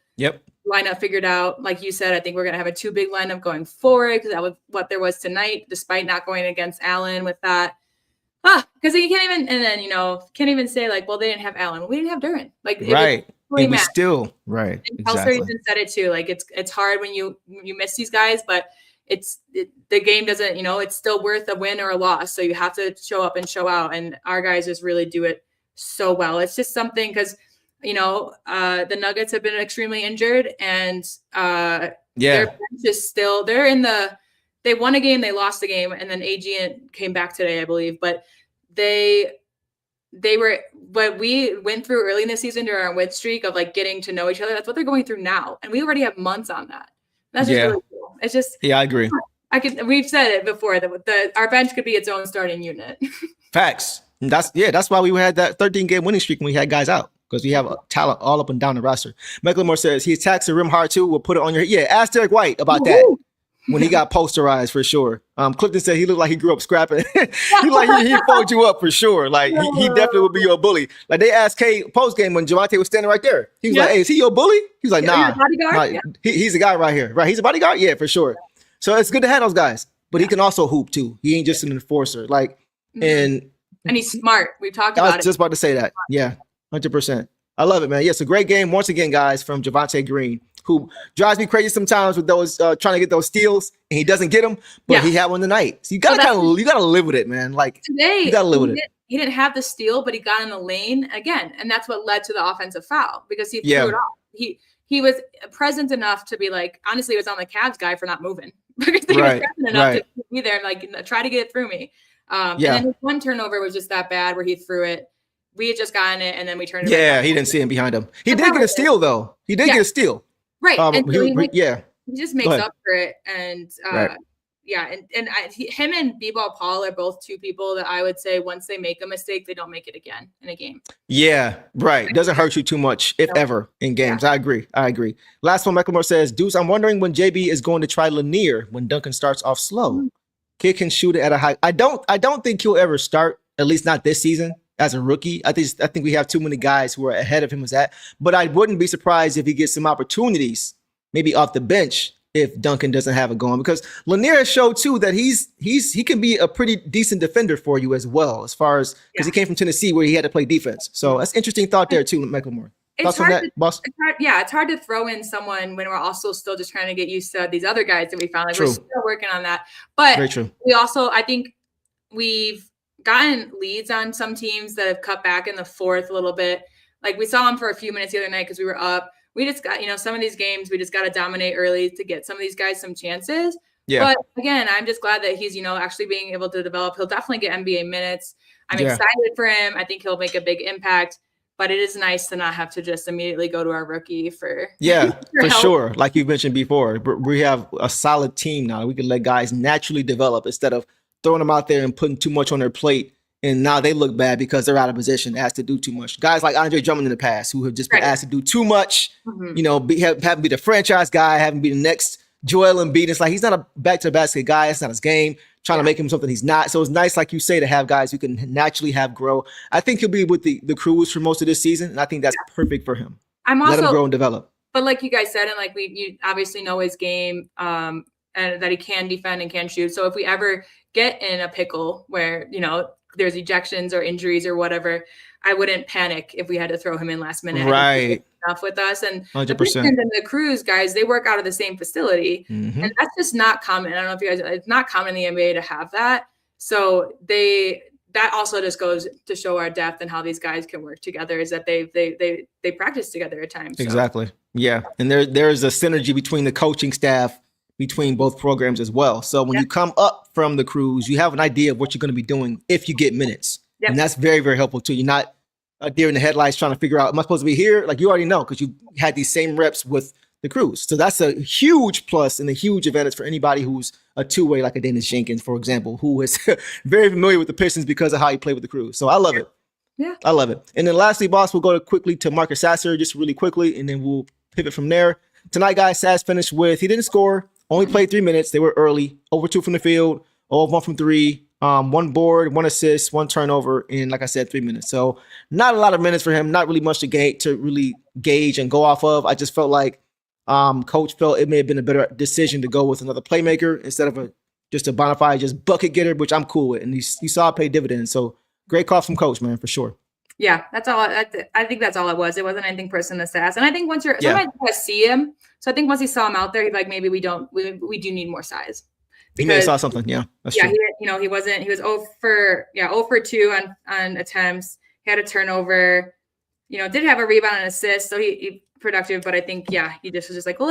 Lineup figured out. Like you said, I think we're going to have a 2 big lineup going forward because that was what there was tonight, despite not going against Allen with that. Because you can't even, and then, can't even say like, well, they didn't have Allen. We didn't have Duren. Like, it was still, right. Exactly. Even said it too. Like it's hard when you miss these guys, but the game doesn't, it's still worth a win or a loss. So you have to show up and show out. And our guys just really do it so well. It's just something because the Nuggets have been extremely injured and their bench is still, they won a game, they lost the game, and then AG came back today, I believe, but they what we went through early in the season during our win streak of like getting to know each other. That's what they're going through now. And we already have months on that. That's just really cool. It's just, yeah, I agree. We've said it before that our bench could be its own starting unit. Facts. That's why we had that 13-game winning streak when we had guys out, because we have talent all up and down the roster. Macklemore says he attacks the rim hard too. We'll put it on your head. Yeah, ask Derek White about that when he got posterized for sure. Clifton said he looked like he grew up scrapping. he folded you up for sure. Like he definitely would be your bully. Like they asked K post game when Javante was standing right there. He was like, "Hey, is he your bully?" He was like, "Nah, he's a guy right here. Right? He's a bodyguard. Yeah, for sure." So it's good to have those guys, but he can also hoop too. He ain't just an enforcer. Like and he's smart. We've talked about it. I was just about to say that. Yeah, 100%. I love it, man. Yeah, it's a great game once again, guys, from Javante Green, who drives me crazy sometimes with those trying to get those steals, and he doesn't get them, but he had one tonight. So you gotta live with it, man. Like today, you gotta live with it. He didn't have the steal, but he got in the lane again, and that's what led to the offensive foul because he threw it off. He was present enough to be like, honestly, it was on the Cavs guy for not moving because he was present enough to be there, like try to get it through me. And then his one turnover was just that bad where he threw it. We had just gotten it, and then we turned it. Yeah, he didn't see him behind him. He did get a steal, though. He did get a steal. Right. And so he just makes up for it. And him and B-Ball Paul are both two people that I would say once they make a mistake, they don't make it again in a game. Yeah, right. It doesn't hurt you too much, if ever, in games. I agree. Last one, Macklemore says, Deuce, I'm wondering when JB is going to try Lanier when Duncan starts off slow. Kid can shoot it at a high. I don't think he'll ever start, at least not this season, as a rookie. I think we have too many guys who are ahead of him as that. But I wouldn't be surprised if he gets some opportunities, maybe off the bench, if Duncan doesn't have it going, because Lanier has showed too that he can be a pretty decent defender for you as well, as far as because he came from Tennessee where he had to play defense. So that's interesting thought there too, Macklemore. Thoughts on that, boss? It's hard to throw in someone when we're also still just trying to get used to these other guys that we found. Like we're still working on that. But very true. We also, I think we've gotten leads on some teams that have cut back in the fourth a little bit. Like we saw him for a few minutes the other night because we were up. We just got, some of these games, we just got to dominate early to get some of these guys some chances. Yeah. But again, I'm just glad that he's, actually being able to develop. He'll definitely get NBA minutes. I'm excited for him. I think he'll make a big impact. But it is nice to not have to just immediately go to our rookie for for sure. Like you mentioned before, we have a solid team now. We can let guys naturally develop instead of throwing them out there and putting too much on their plate. And now they look bad because they're out of position, asked to do too much. Guys like Andre Drummond in the past who have just been asked to do too much, having be the franchise guy, having be the next Joel Embiid. It's like he's not a back to the basket guy. It's not his game. Trying to make him something he's not. So it's nice, like you say, to have guys who can naturally have grow. I think he'll be with the Crews for most of this season, and I think that's perfect for him. Let him grow and develop. But like you guys said, and like you obviously know his game, and that he can defend and can shoot. So if we ever get in a pickle where there's ejections or injuries or whatever, I wouldn't panic if we had to throw him in last minute. Right. Enough with us, and 100%. The Pistons and the Crews guys, they work out of the same facility, and that's just not common. I don't know if you guys, it's not common in the NBA to have that. So that also just goes to show our depth and how these guys can work together. Is that they practice together at times. So. Exactly. Yeah, and there's a synergy between the coaching staff between both programs as well. So when you come up from the Crews, you have an idea of what you're going to be doing if you get minutes, and that's very, very helpful too. You're not a deer in the headlights trying to figure out, am I supposed to be here? Like you already know because you had these same reps with the Crews. So that's a huge plus and a huge advantage for anybody who's a two-way like a Dennis Jenkins, for example, who is very familiar with the Pistons because of how he played with the Crews. So I love it. Yeah, I love it. And then lastly, boss, we'll go quickly to Marcus Sasser, just really quickly, and then we'll pivot from there. Tonight, guys, Sass finished with, he didn't score, only played 3 minutes. They were early, over 2 from the field, 0 of 1 from 3. 1 board, 1 assist, 1 turnover in, like I said, 3 minutes. So not a lot of minutes for him, not really much to really gauge and go off of. I just felt like coach felt it may have been a better decision to go with another playmaker instead of just a bona fide just bucket getter, which I'm cool with. And you saw it pay dividends. So great call from coach, man, for sure. Yeah, that's all. I think that's all it was. It wasn't anything personal to Sass. And I think once sometimes you gotta see him. So I think once he saw him out there, he's like, maybe we do need more size. Because, he may have saw something, that's true. He was 0 for 2 on attempts. He had a turnover, did have a rebound and assist, so he productive, but I think, he just was just like, well,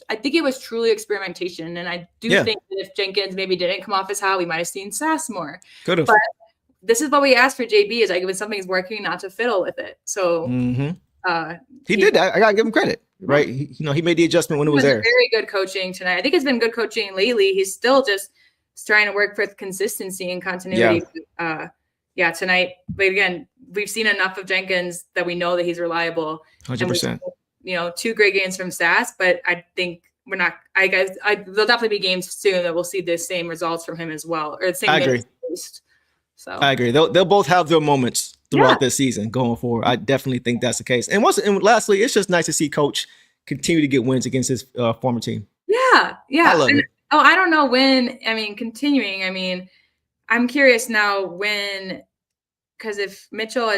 I think it was truly experimentation, and I do think that if Jenkins maybe didn't come off as how, we might have seen Sass more. Could have. But this is what we asked for JB is like when something's working, not to fiddle with it. So he did that. I gotta give him credit, right? He made the adjustment when it was there. Very good coaching tonight. I think it's been good coaching lately. He's still just trying to work for consistency and continuity. Tonight. But again, we've seen enough of Jenkins that we know that he's reliable. 100%. 2 great games from Sass, but I think we're not. There'll definitely be games soon that we'll see the same results from him as well, or the same. I agree. So I agree. They'll both have their moments throughout this season going forward. I definitely think that's the case. And lastly, it's just nice to see Coach continue to get wins against his former team. Yeah. I love it. Oh, I don't know when. I mean, continuing. I mean, I'm curious now when, because if Mitchell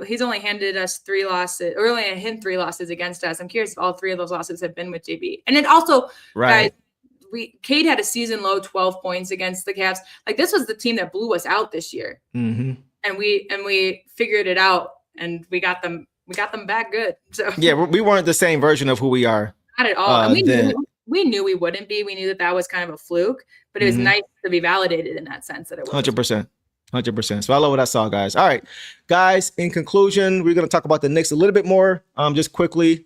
he's only handed us 3 losses, or only him 3 losses against us. I'm curious if all 3 of those losses have been with JB. And then also, guys, Cade had a season low 12 points against the Cavs. Like, this was the team that blew us out this year, and we figured it out, and we got them back good. So yeah, we weren't the same version of who we are. Not at all. And we knew we wouldn't be. We knew that was kind of a fluke, but it was nice to be validated in that sense that it was 100%. 100%. So I love what I saw, guys. All right, guys, in conclusion, we're going to talk about the Knicks a little bit more, just quickly.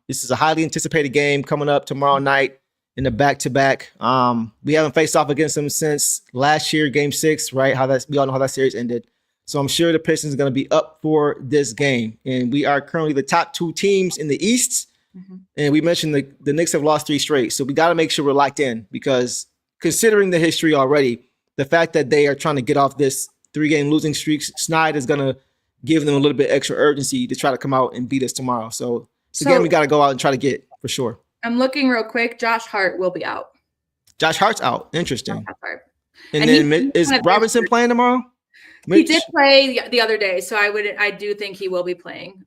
This is a highly anticipated game coming up tomorrow night in the back-to-back. We haven't faced off against them since last year, Game 6, right? We all know how that series ended. So I'm sure the Pistons are going to be up for this game. And we are currently the top 2 teams in the East. And we mentioned the Knicks have lost 3 straight. So we got to make sure we're locked in, because considering the history already, the fact that they are trying to get off this 3-game losing streak, Snide is going to give them a little bit extra urgency to try to come out and beat us tomorrow. So it's a game we got to go out and try to get for sure. I'm looking real quick. Josh Hart will be out. Josh Hart's out. Interesting. And then is Robinson playing tomorrow? He did play the other day, so I do think he will be playing.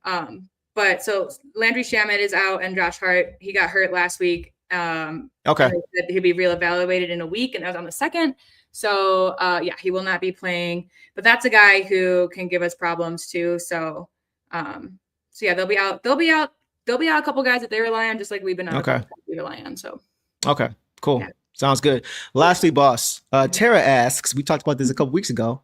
But so Landry Shamet is out, and Josh Hart, he got hurt last week. Okay. He'll be reevaluated in a week, and that was on the 2nd. So he will not be playing. But that's a guy who can give us problems too. So they'll be out. They'll be out a couple guys that they rely on, just like we've been out. Okay. We rely on. So okay, cool. Yeah. Sounds good. Lastly, boss, Tara asks, we talked about this a couple weeks ago.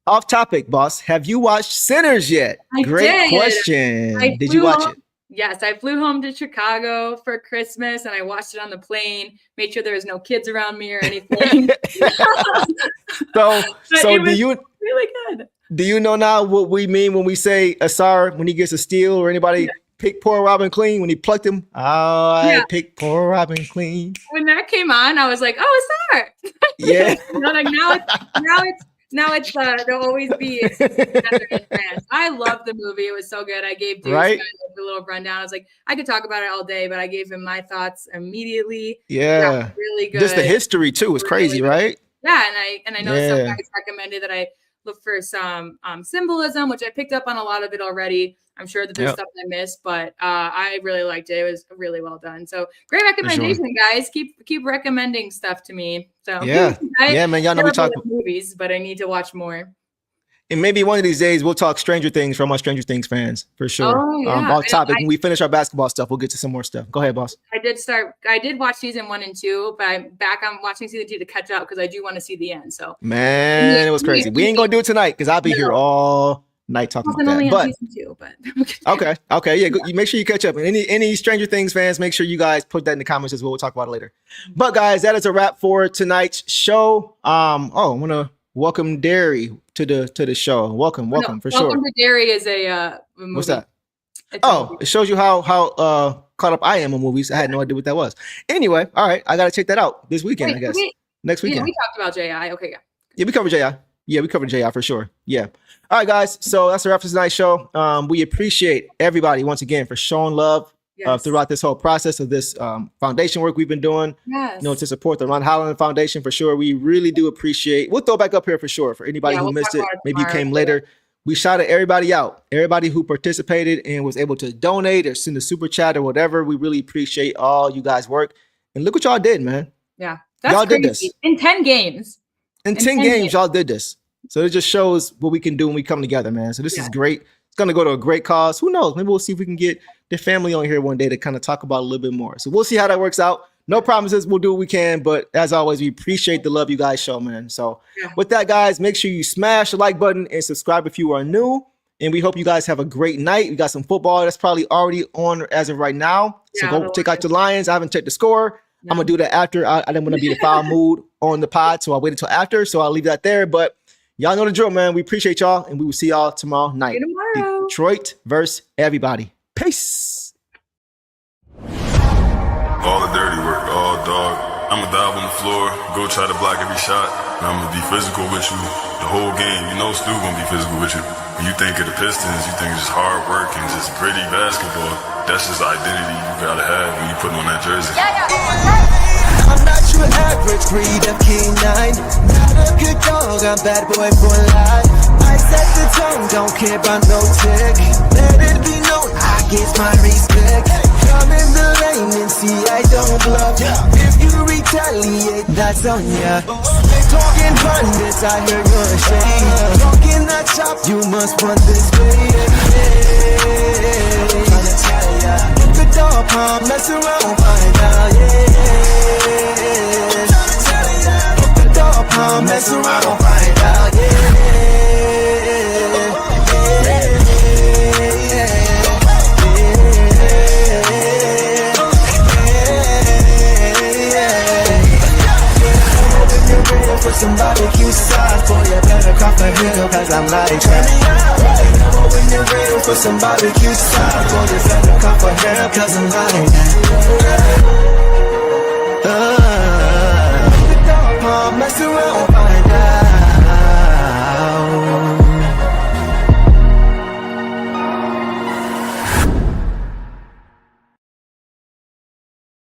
Off topic, boss. Have you watched Sinners yet? Great question. Did you watch it? Yes, I flew home to Chicago for Christmas, and I watched it on the plane. Made sure there was no kids around me or anything. so do you really good? Do you know now what we mean when we say Asar when he gets a steal, or anybody pick poor Robin clean when he plucked him? I pick poor Robin clean. When that came on, I was like, "Oh, Asar!" Yeah. Now it's there'll always be fans. I love the movie. It was so good. I gave Deuce the little rundown. I was like, I could talk about it all day, but I gave him my thoughts immediately. Yeah. Really good. Just the history too was crazy, really right? Yeah, and I know some guys recommended that I look for some symbolism, which I picked up on a lot of it already. I'm sure that there's stuff I missed, but I really liked it. It was really well done. So great recommendation, guys. Keep recommending stuff to me. So man. Y'all know we talk movies, but I need to watch more. And maybe one of these days we'll talk Stranger Things from our Stranger Things fans for sure. Oh, yeah. Off topic. When we finish our basketball stuff, we'll get to some more stuff. Go ahead, boss. I did watch season 1 and 2, but I'm back on watching season 2 to catch up because I do want to see the end. So man, it was crazy. We ain't gonna do it tonight because I'll be here all night talking about that. Only on season 2, but okay, yeah. You make sure you catch up. And any Stranger Things fans, make sure you guys put that in the comments as well. We'll talk about it later. But guys, that is a wrap for tonight's show. I want to welcome Derry to the show. Welcome for sure. Welcome to Derry is a movie. What's that? It shows you how caught up I am in movies. I had no idea what that was. Anyway, all right, I gotta check that out this weekend. I guess next weekend. We talked about JI. Okay, yeah, we covered JI. Yeah, we covered JI for sure. Yeah. All right, guys. So that's the wrap for tonight's show. We appreciate everybody once again for showing love throughout this whole process of this foundation work we've been doing. Yes. To support the Ron Holland Foundation for sure. We really do appreciate. We'll throw back up here for sure for anybody who missed it. Maybe you came later. We shouted everybody out. Everybody who participated and was able to donate or send a super chat or whatever. We really appreciate all you guys' work. And look what y'all did, man. Yeah, that's y'all crazy. did this in 10 games. In 10 games, y'all did this. So it just shows what we can do when we come together, man. So this is great. It's going to go to a great cause. Who knows? Maybe we'll see if we can get the family on here one day to kind of talk about a little bit more. So we'll see how that works out. No promises. We'll do what we can. But as always, we appreciate the love you guys show, man. So Yeah. with that, guys, make sure you smash the like button and subscribe if you are new. And we hope you guys have a great night. We got some football that's probably already on as of right now. So Yeah, go the check out the Lions. I haven't checked the score. Yeah. I'm going to do that after. I didn't want to be the foul mood on the pod, so I waited until after. So I'll leave that there. But y'all know the drill, man. We appreciate y'all, and we will see y'all tomorrow night. See you tomorrow. Detroit versus everybody. Peace. All the dirty work, all dog. I'ma dive on the floor, go try to block every shot. And I'ma be physical with you the whole game. You know Stu gonna be physical with you. When you think of the Pistons, you think it's just hard work and just gritty basketball. That's just the identity you gotta have when you put on that jersey. I'm not your average breed of canine. Not a good dog, I'm bad boy for life. I set the tone, don't care about no tick. Let it be known, I get my respect. Come in the lane and see I don't bluff. If you retaliate, that's on ya. Talking pundits, I hear you're ashamed. Talking that chop, you must run this way. Tryna tell ya, if the dog palm, mess around, find out, Tryna tell ya, if the dog palm, mess around, find out, For some barbecue sauce, boy, you better crop a hill, cause I'm like that. When you're ready for some barbecue sauce, boy, you better crop a hill, cause I'm like that.